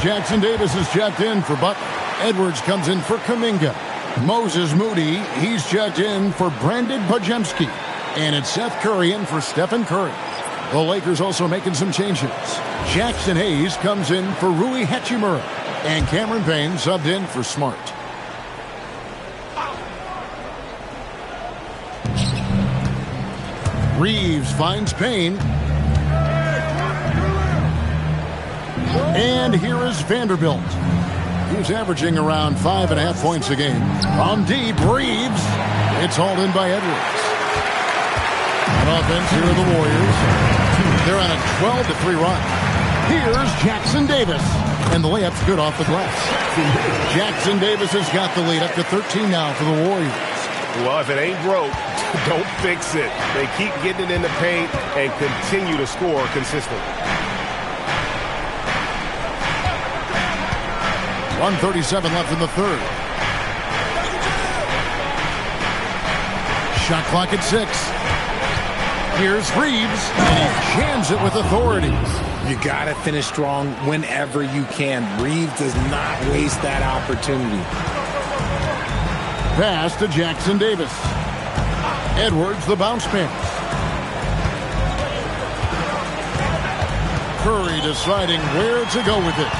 Jackson Davis is checked in for Butler. Edwards comes in for Kuminga. Moses Moody, he's checked in for Brandon Podziemski. And it's Seth Curry in for Stephen Curry. The Lakers also making some changes. Jackson Hayes comes in for Rui Hachimura. And Cameron Payne subbed in for Smart. Reeves finds Payne. And here is Vanderbilt. He's averaging around 5.5 points a game. On deep, Reeves. It's hauled in by Edwards. On offense, here are the Warriors. They're on a 12-3 run. Here's Jackson Davis. And the layup's good off the glass. Jackson Davis has got the lead up to 13 now for the Warriors. Well, if it ain't broke, don't fix it. They keep getting it in the paint and continue to score consistently. 1:37 left in the third. Shot clock at 6. Here's Reeves, and he jams it with authority. You got to finish strong whenever you can. Reeves does not waste that opportunity. Pass to Jackson Davis. Edwards, the bounce pass. Curry deciding where to go with it.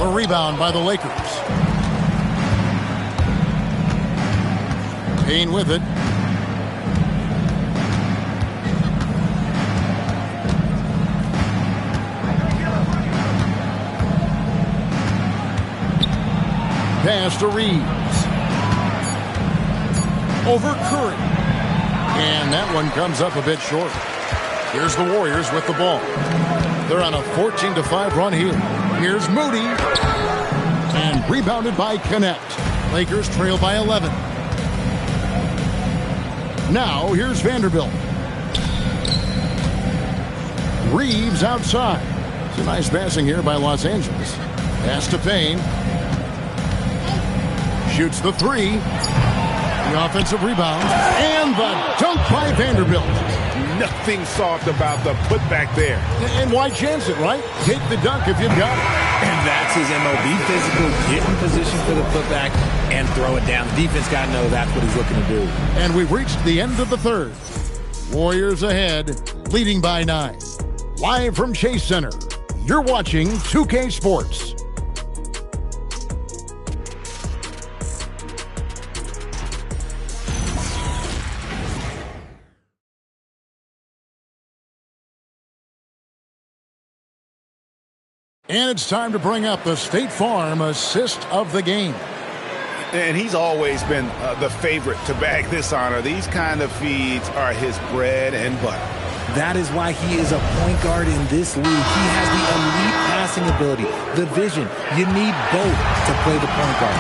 A rebound by the Lakers. Payne with it. Pass to Reeves. Over Curry. And that one comes up a bit short. Here's the Warriors with the ball. They're on a 14-5 run here. Here's Moody. And rebounded by Connect. Lakers trail by 11. Now here's Vanderbilt. Reeves outside. It's a nice passing here by Los Angeles. Pass to Payne. Shoots the three. The offensive rebound. And the dunk by Vanderbilt. Nothing soft about the putback there. And why chance it, right? Take the dunk if you've got it. And that's his MO. Be physical, get in position for the putback, and throw it down. The defense got to know that's what he's looking to do. And we've reached the end of the third. Warriors ahead, leading by 9. Live from Chase Center, you're watching 2K Sports. And it's time to bring up the State Farm assist of the game. And he's always been the favorite to bag this honor. These kind of feeds are his bread and butter. That is why he is a point guard in this league. He has the elite passing ability, the vision. You need both to play the point guard.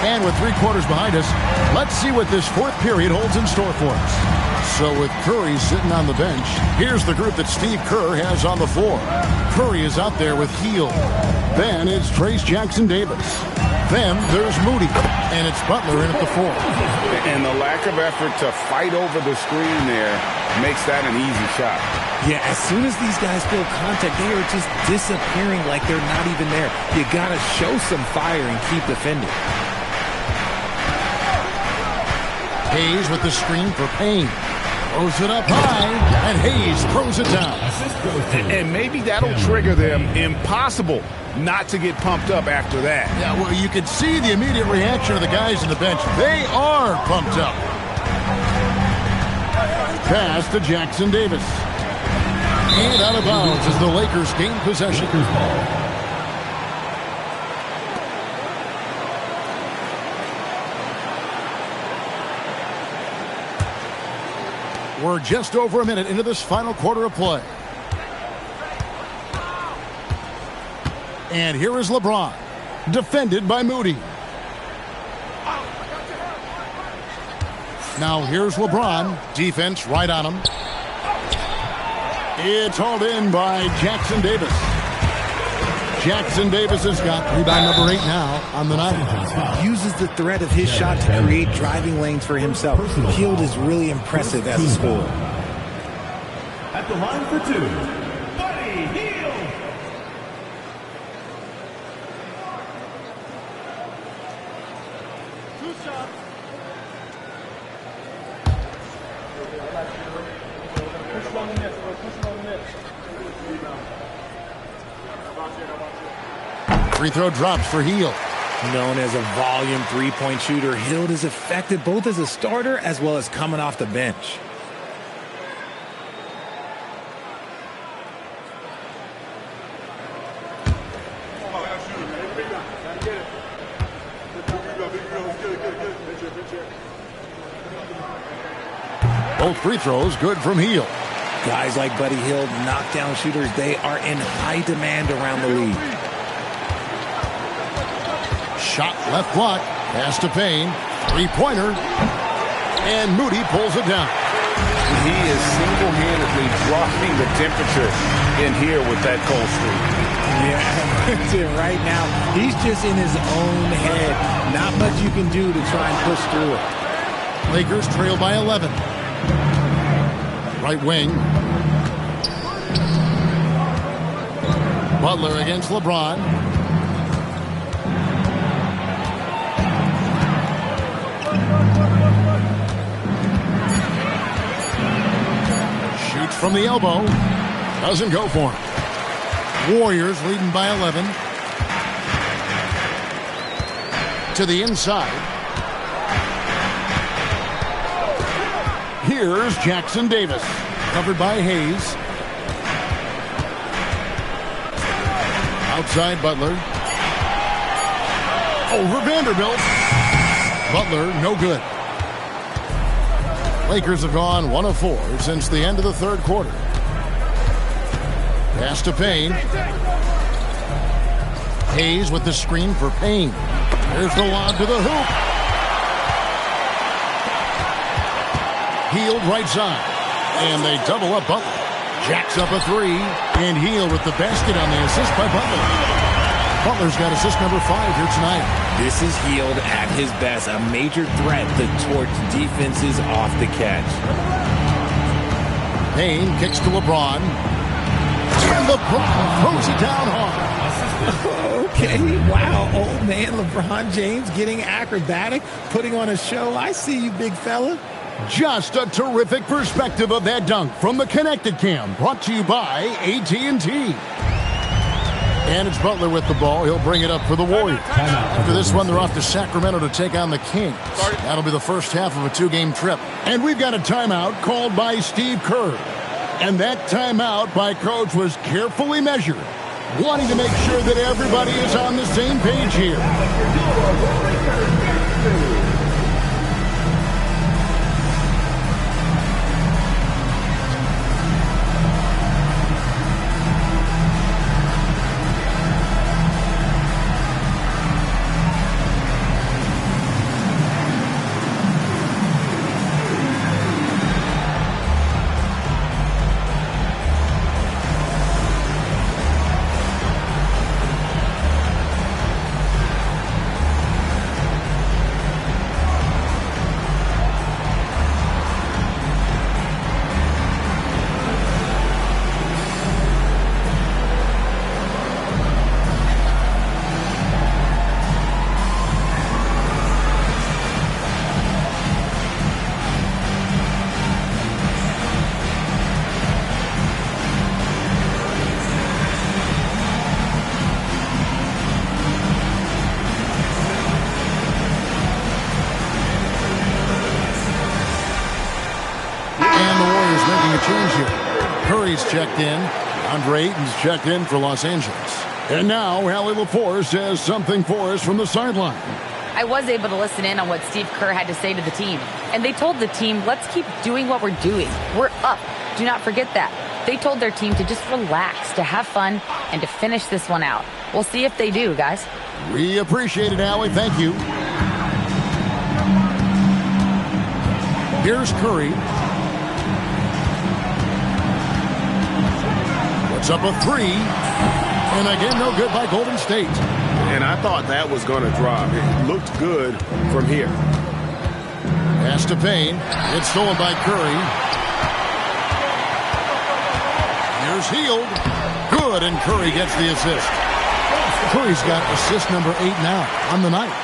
And with 3 quarters behind us, let's see what this fourth period holds in store for us. So with Curry sitting on the bench, here's the group that Steve Kerr has on the floor. Curry is out there with Hield. Then it's Trace Jackson Davis. Then there's Moody. And it's Butler in at the 4. And the lack of effort to fight over the screen there makes that an easy shot. Yeah, as soon as these guys feel contact, they are just disappearing like they're not even there. You got to show some fire and keep defending. Hayes with the screen for Payne. Throws it up high, and Hayes throws it down. And maybe that'll trigger them. Impossible not to get pumped up after that. Yeah, well, you can see the immediate reaction of the guys on the bench. They are pumped up. Pass to Jackson Davis. And out of bounds as the Lakers gain possession. We're just over a minute into this final quarter of play. And here is LeBron, defended by Moody. Now here's LeBron, defense right on him. It's hauled in by Jackson Davis. Jackson Davis has got rebound number 8 now on the night. Uses the threat of his shot to create driving lanes for himself. Hield is really impressive as a scorer. At the line for 2, Buddy Hield. Two shots. Push it on the net, bro. Push it on the net. Free throw drops for Hield. Known as a volume three-point shooter, Hield is effective both as a starter as well as coming off the bench. Both free throws good from Hield. Guys like Buddy Hield, knockdown shooters, they are in high demand around the league. Shot left block. Pass to Payne. Three-pointer. And Moody pulls it down. He is single-handedly dropping the temperature in here with that cold streak. Yeah, right now, he's just in his own head. Not much you can do to try and push through it. Lakers trail by 11. Right wing. Butler against LeBron. Shoots from the elbow. Doesn't go for him. Warriors leading by 11. To the inside. Here's Jackson Davis. Covered by Hayes. Outside Butler. Over Vanderbilt. Butler, no good. Lakers have gone 1 of 4 since the end of the third quarter. Pass to Payne. Hayes with the screen for Payne. There's the lob to the hoop. Hield right side. And they double up Butler. Jacks up a three. And Hield with the basket on the assist by Butler. Butler's got assist number 5 here tonight. This is Hield at his best. A major threat to torch defenses off the catch. Payne kicks to LeBron. And LeBron throws it down hard. Okay, wow. Old man LeBron James getting acrobatic, putting on a show. I see you, big fella. Just a terrific perspective of that dunk from the Connected Cam, brought to you by AT&T. And it's Butler with the ball. He'll bring it up for the Warriors. After this one, they're off to Sacramento to take on the Kings. That'll be the first half of a 2-game trip. And we've got a timeout called by Steve Kerr. And that timeout by Coach was carefully measured, wanting to make sure that everybody is on the same page here. Checked in. Andre Ayton's checked in for Los Angeles. And now Allie LaForce says something for us from the sideline. I was able to listen in on what Steve Kerr had to say to the team. And they told the team, let's keep doing what we're doing. We're up. Do not forget that. They told their team to just relax, to have fun, and to finish this one out. We'll see if they do, guys. We appreciate it, Allie. Thank you. Here's Curry. Up a three, and again, no good by Golden State. And I thought that was going to drop. It looked good from here. Pass to Payne. It's stolen by Curry. Here's Hield. Good, and Curry gets the assist. Curry's got assist number 8 now on the night.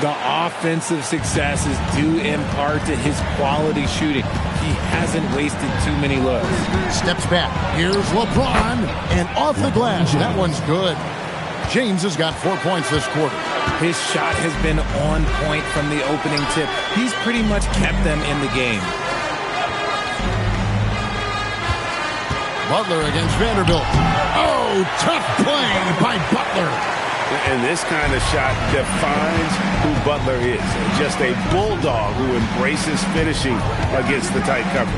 The offensive success is due in part to his quality shooting. He hasn't wasted too many looks. Steps back. Here's LeBron. And off the glass. That one's good. James has got 4 points this quarter. His shot has been on point from the opening tip. He's pretty much kept them in the game. Butler against Vanderbilt. Oh, tough play by Butler. And this kind of shot defines who Butler is. Just a bulldog who embraces finishing against the tight cover.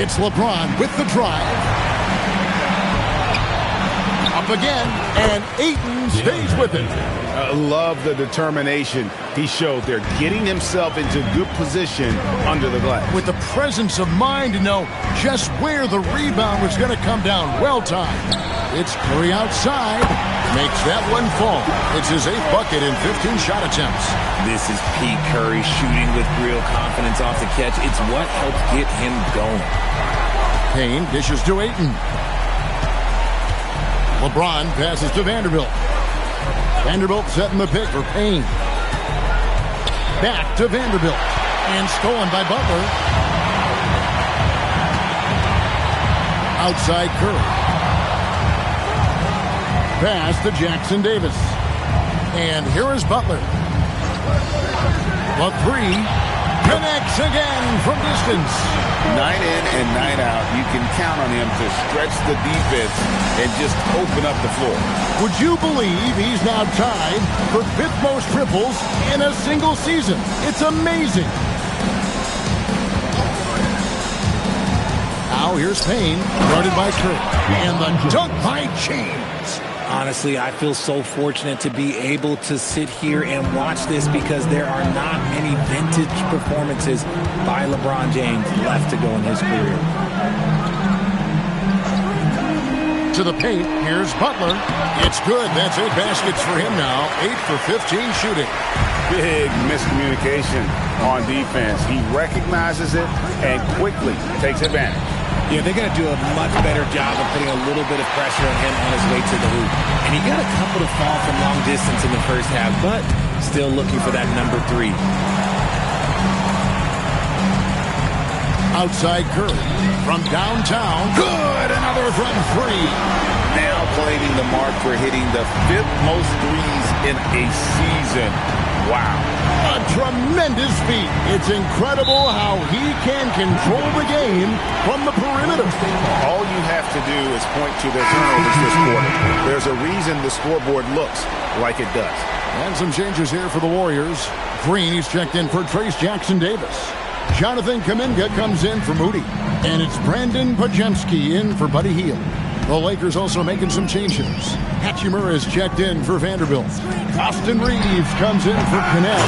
It's LeBron with the drive. Up again, and Ayton stays with it. Love the determination he showed there, getting himself into good position under the glass. With the presence of mind to know just where the rebound was going to come down. Well timed. It's Curry outside. Makes that one fall. It's his 8th bucket in 15 shot attempts. This is Pete Curry shooting with real confidence off the catch. It's what helps get him going. Payne dishes to Ayton. LeBron passes to Vanderbilt. Vanderbilt setting the pick for Payne. Back to Vanderbilt. And stolen by Butler. Outside Curry. Pass to Jackson Davis. And here is Butler. The three connects again from distance. 9 in and 9 out. You can count on him to stretch the defense and just open up the floor. Would you believe he's now tied for 5th most triples in a single season? It's amazing. Now here's Payne, guarded by Curry. And the dunk by James. Honestly, I feel so fortunate to be able to sit here and watch this because there are not many vintage performances by LeBron James left to go in his career. To the paint, here's Butler. It's good. That's 8 baskets for him now. 8 for 15 shooting. Big miscommunication on defense. He recognizes it and quickly takes advantage. Yeah, they're going to do a much better job of putting a little bit of pressure on him on his way to the hoop. And he got a couple to fall from long distance in the first half, but still looking for that number 3. Outside Curry from downtown. Good! Another from 3. Now claiming the mark for hitting the 5th most threes in a season. Wow. A tremendous feat. It's incredible how he can control the game from the perimeter. All you have to do is point to their turnovers this quarter. There's a reason the scoreboard looks like it does. And some changes here for the Warriors. Green, he's checked in for Trace Jackson Davis. Jonathan Kuminga comes in for Moody. And it's Brandon Pajemski in for Buddy Hield. The Lakers also making some changes. Hachimura is checked in for Vanderbilt. Austin Reeves comes in for Connect.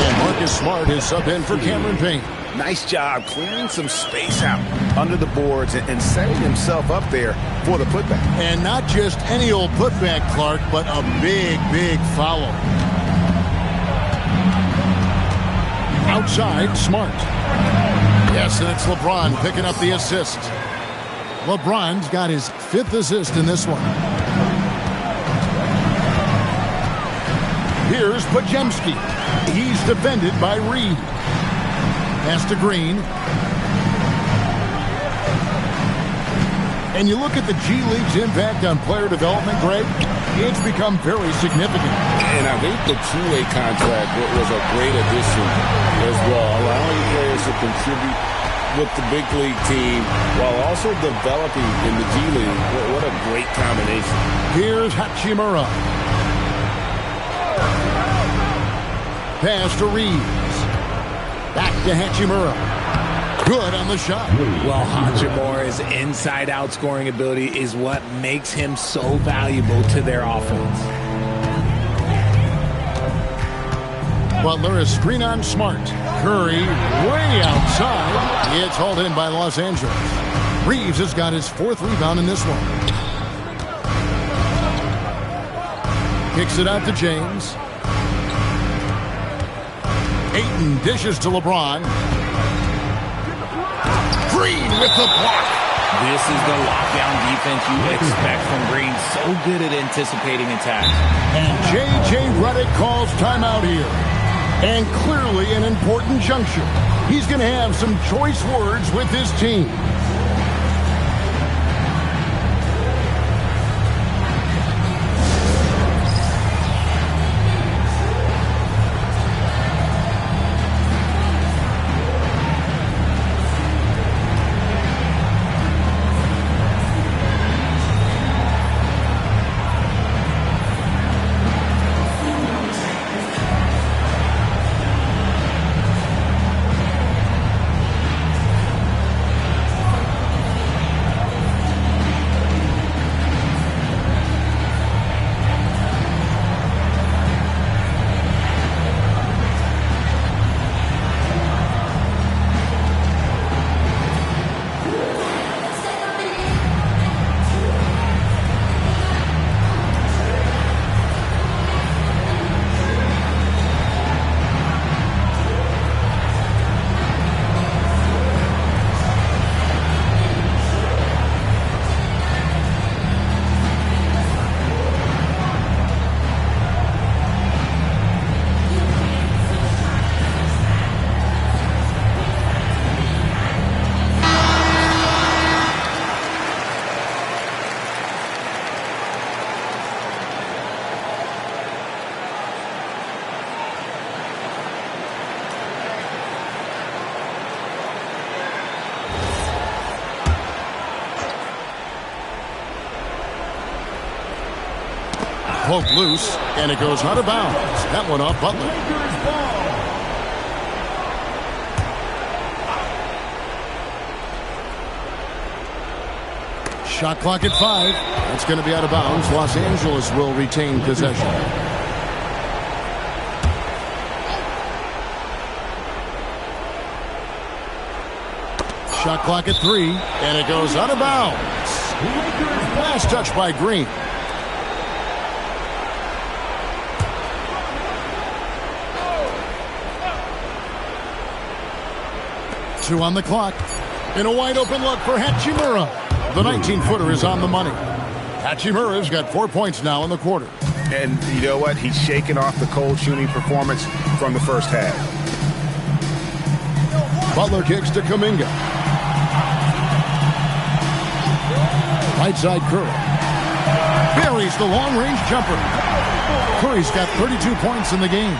And Marcus Smart is sub in for Cameron Payne. Nice job clearing some space out under the boards and setting himself up there for the putback. And not just any old putback, Clark, but a big, big follow. Outside, Smart. Yes, and it's LeBron picking up the assist. LeBron's got his 5th assist in this one. Here's Pajemski. He's defended by Reed. Pass to Green. And you look at the G League's impact on player development, Greg, it's become very significant. And I think the two-way contract was a great addition as well, allowing players to contribute with the big league team while also developing in the G League. What a great combination. Here's Hachimura. Pass to Reeves. Back to Hachimura. Good on the shot. Well, Hachimura's inside-out scoring ability is what makes him so valuable to their offense. Butler is screen on Smart. Curry way outside. It's hauled in by Los Angeles. Reeves has got his 4th rebound in this one. Kicks it out to James. Ayton dishes to LeBron. Green with the block. This is the lockdown defense you expect from Green. So good at anticipating attacks. And J.J. Redick calls timeout here. And clearly an important juncture. He's going to have some choice words with his team. Poked loose, and it goes out of bounds. That one off Butler. Shot clock at 5. That's going to be out of bounds. Los Angeles will retain possession. Shot clock at 3, and it goes out of bounds. Last touch by Green. Two on the clock. In a wide open look for Hachimura. The 19-footer is on the money. Hachimura's got 4 points now in the quarter. And you know what? He's shaking off the cold shooting performance from the first half. Butler kicks to Kuminga. Right side Curry. Buries the long-range jumper. Curry's got 32 points in the game.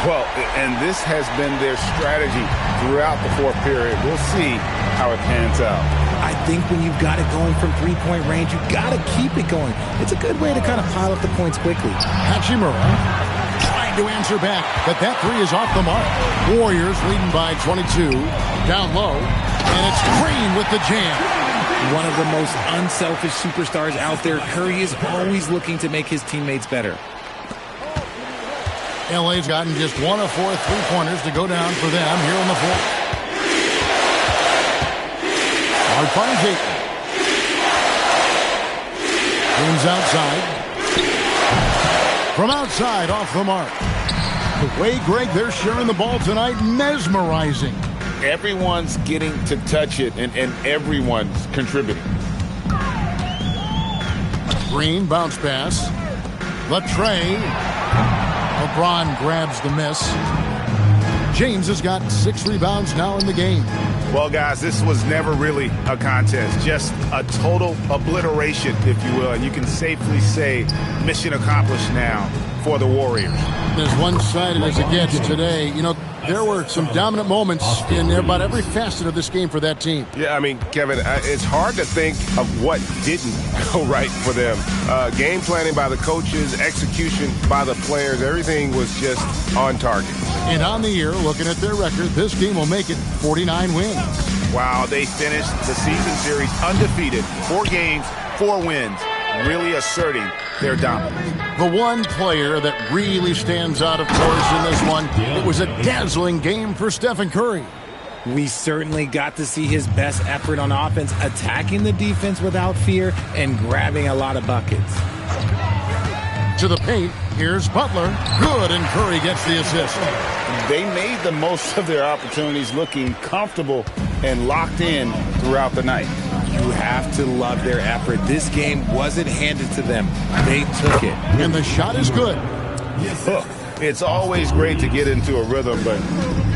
Well, and this has been their strategy throughout the fourth period. We'll see how it pans out. I think when you've got it going from three-point range, you've got to keep it going. It's a good way to kind of pile up the points quickly. Hachimura trying to answer back, but that three is off the mark. Warriors leading by 22. Down low, and it's Green with the jam. One of the most unselfish superstars out there, Curry is always looking to make his teammates better. LA's gotten just 1 of 4 three-pointers to go down for them here on the floor. Hard finds Ayton. Green's outside. From outside, off the mark. The way, Greg, they're sharing the ball tonight, mesmerizing. Everyone's getting to touch it, and everyone's contributing. Green, bounce pass. Latrey. LeBron grabs the miss. James has got 6 rebounds now in the game. Well, guys, this was never really a contest. Just a total obliteration, if you will. And you can safely say mission accomplished now for the Warriors. As one-sided as it gets today, you know, there were some dominant moments in about every facet of this game for that team. Yeah, I mean, Kevin, it's hard to think of what didn't go right for them. Game planning by the coaches, execution by the players, everything was just on target. And on the year, looking at their record, this team will make it 49 wins. Wow, they finished the season series undefeated. 4 games, 4 wins, really asserting their dominance. The one player that really stands out, of course, in this one, it was a dazzling game for Stephen Curry. We certainly got to see his best effort on offense, attacking the defense without fear and grabbing a lot of buckets. To the paint, here's Butler. Good, and Curry gets the assist. They made the most of their opportunities, looking comfortable and locked in throughout the night. You have to love their effort. This game wasn't handed to them. They took it. And the shot is good. Look, it's always great to get into a rhythm, but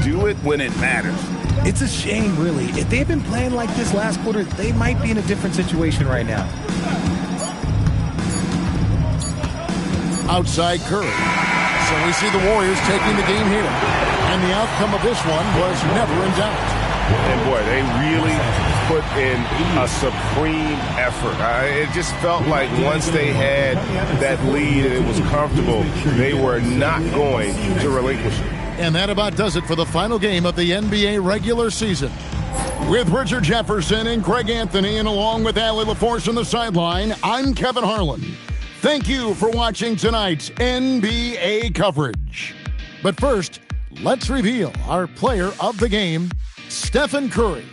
do it when it matters. It's a shame, really. If they had been playing like this last quarter, they might be in a different situation right now. Outside Curry. So we see the Warriors taking the game here. And the outcome of this one was never in doubt. And boy, they really put in a supreme effort. It just felt like once they had that lead and it was comfortable, they were not going to relinquish it. And that about does it for the final game of the NBA regular season. With Richard Jefferson and Greg Anthony, and along with Allie LaForce on the sideline, I'm Kevin Harlan. Thank you for watching tonight's NBA coverage. But first, let's reveal our player of the game, Stephen Curry.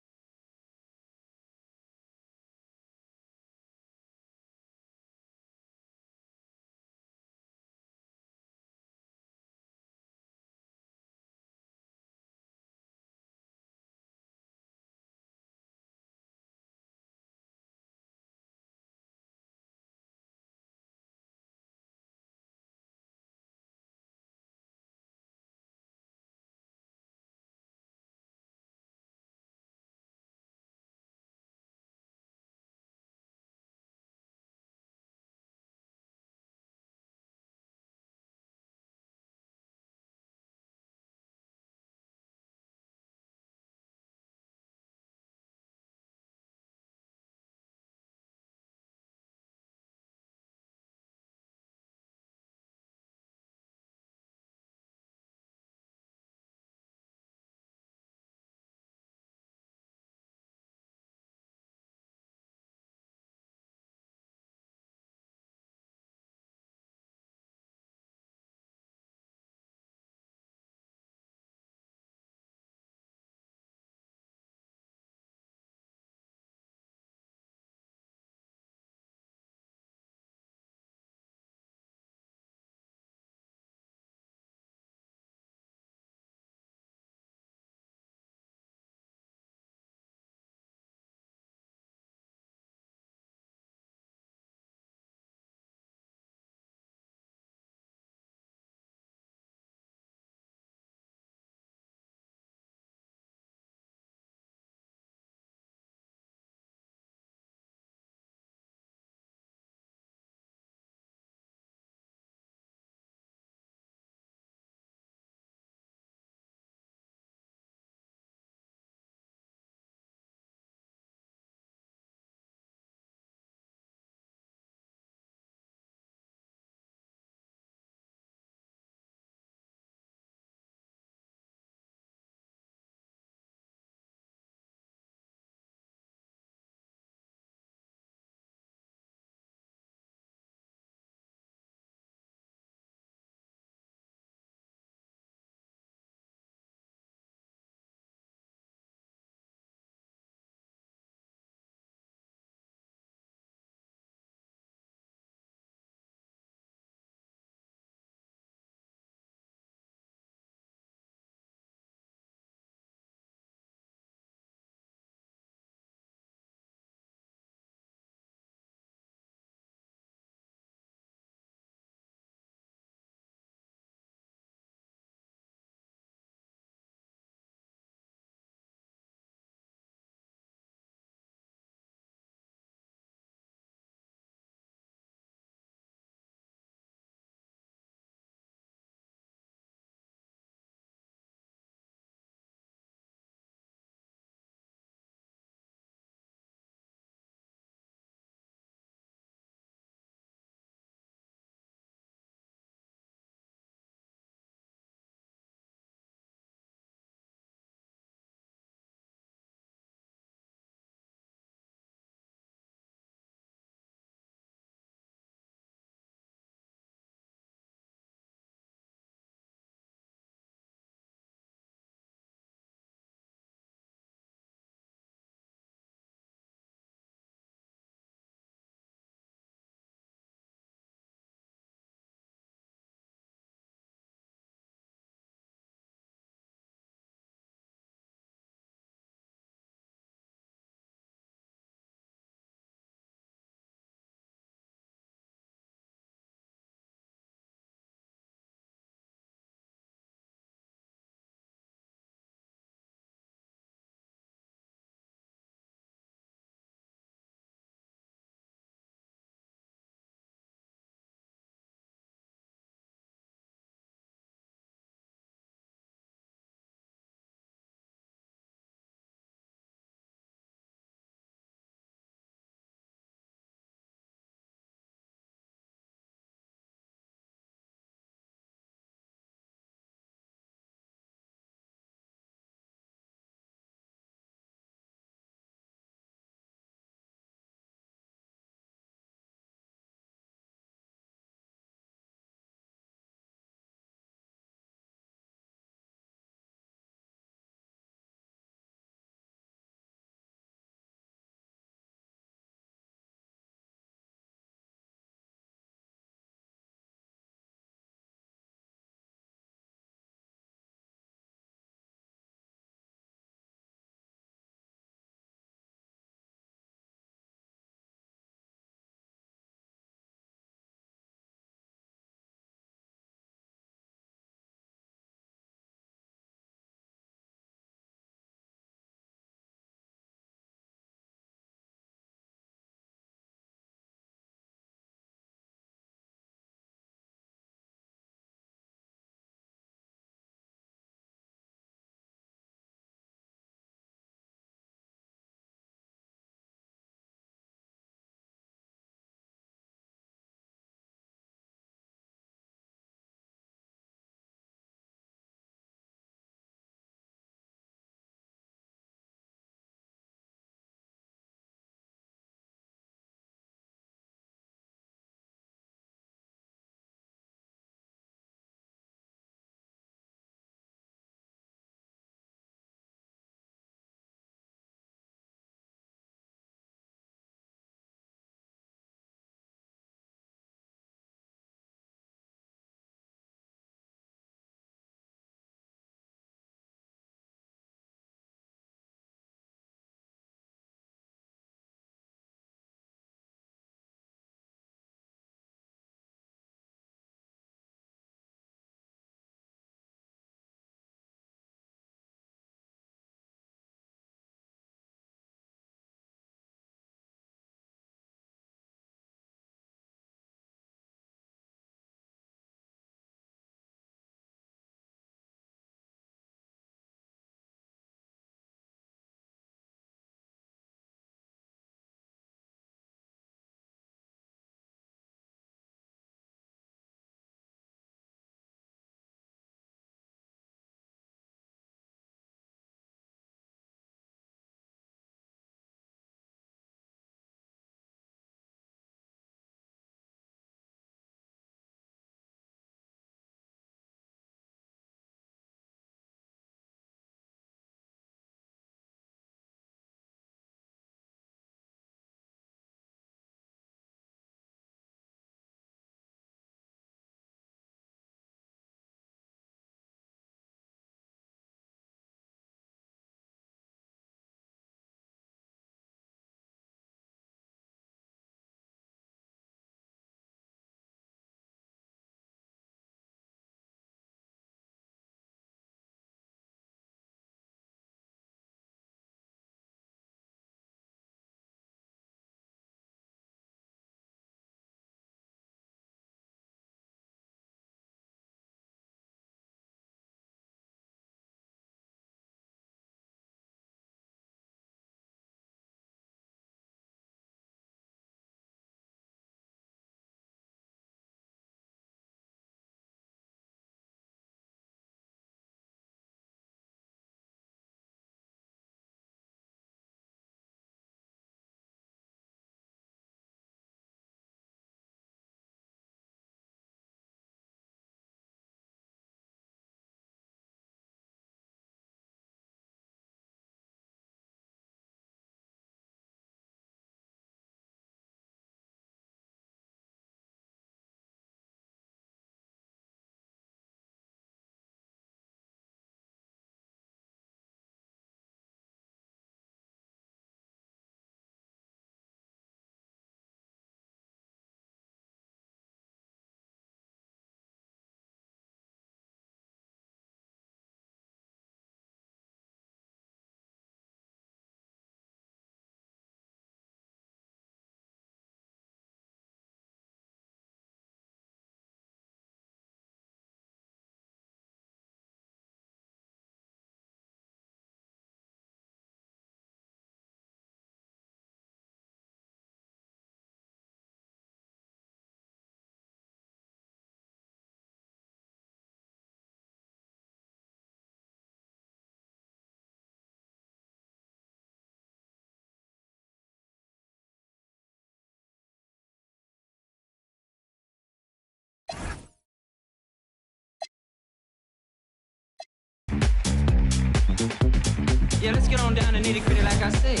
Yeah, let's get on down to nitty gritty like I said.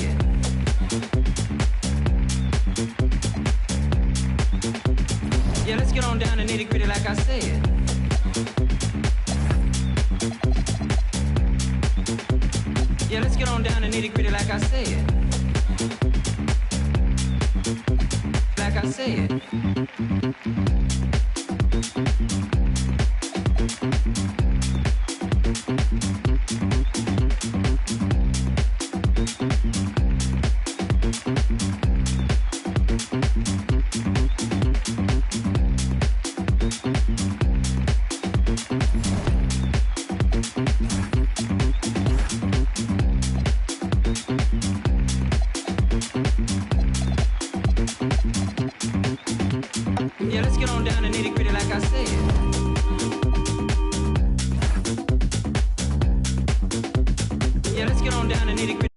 Yeah, let's get on down to nitty gritty like I said. Yeah, let's get on down to nitty gritty like I said. Like I said. Yeah, let's get on down to nitty gritty like I said. Yeah, let's get on down to nitty gritty.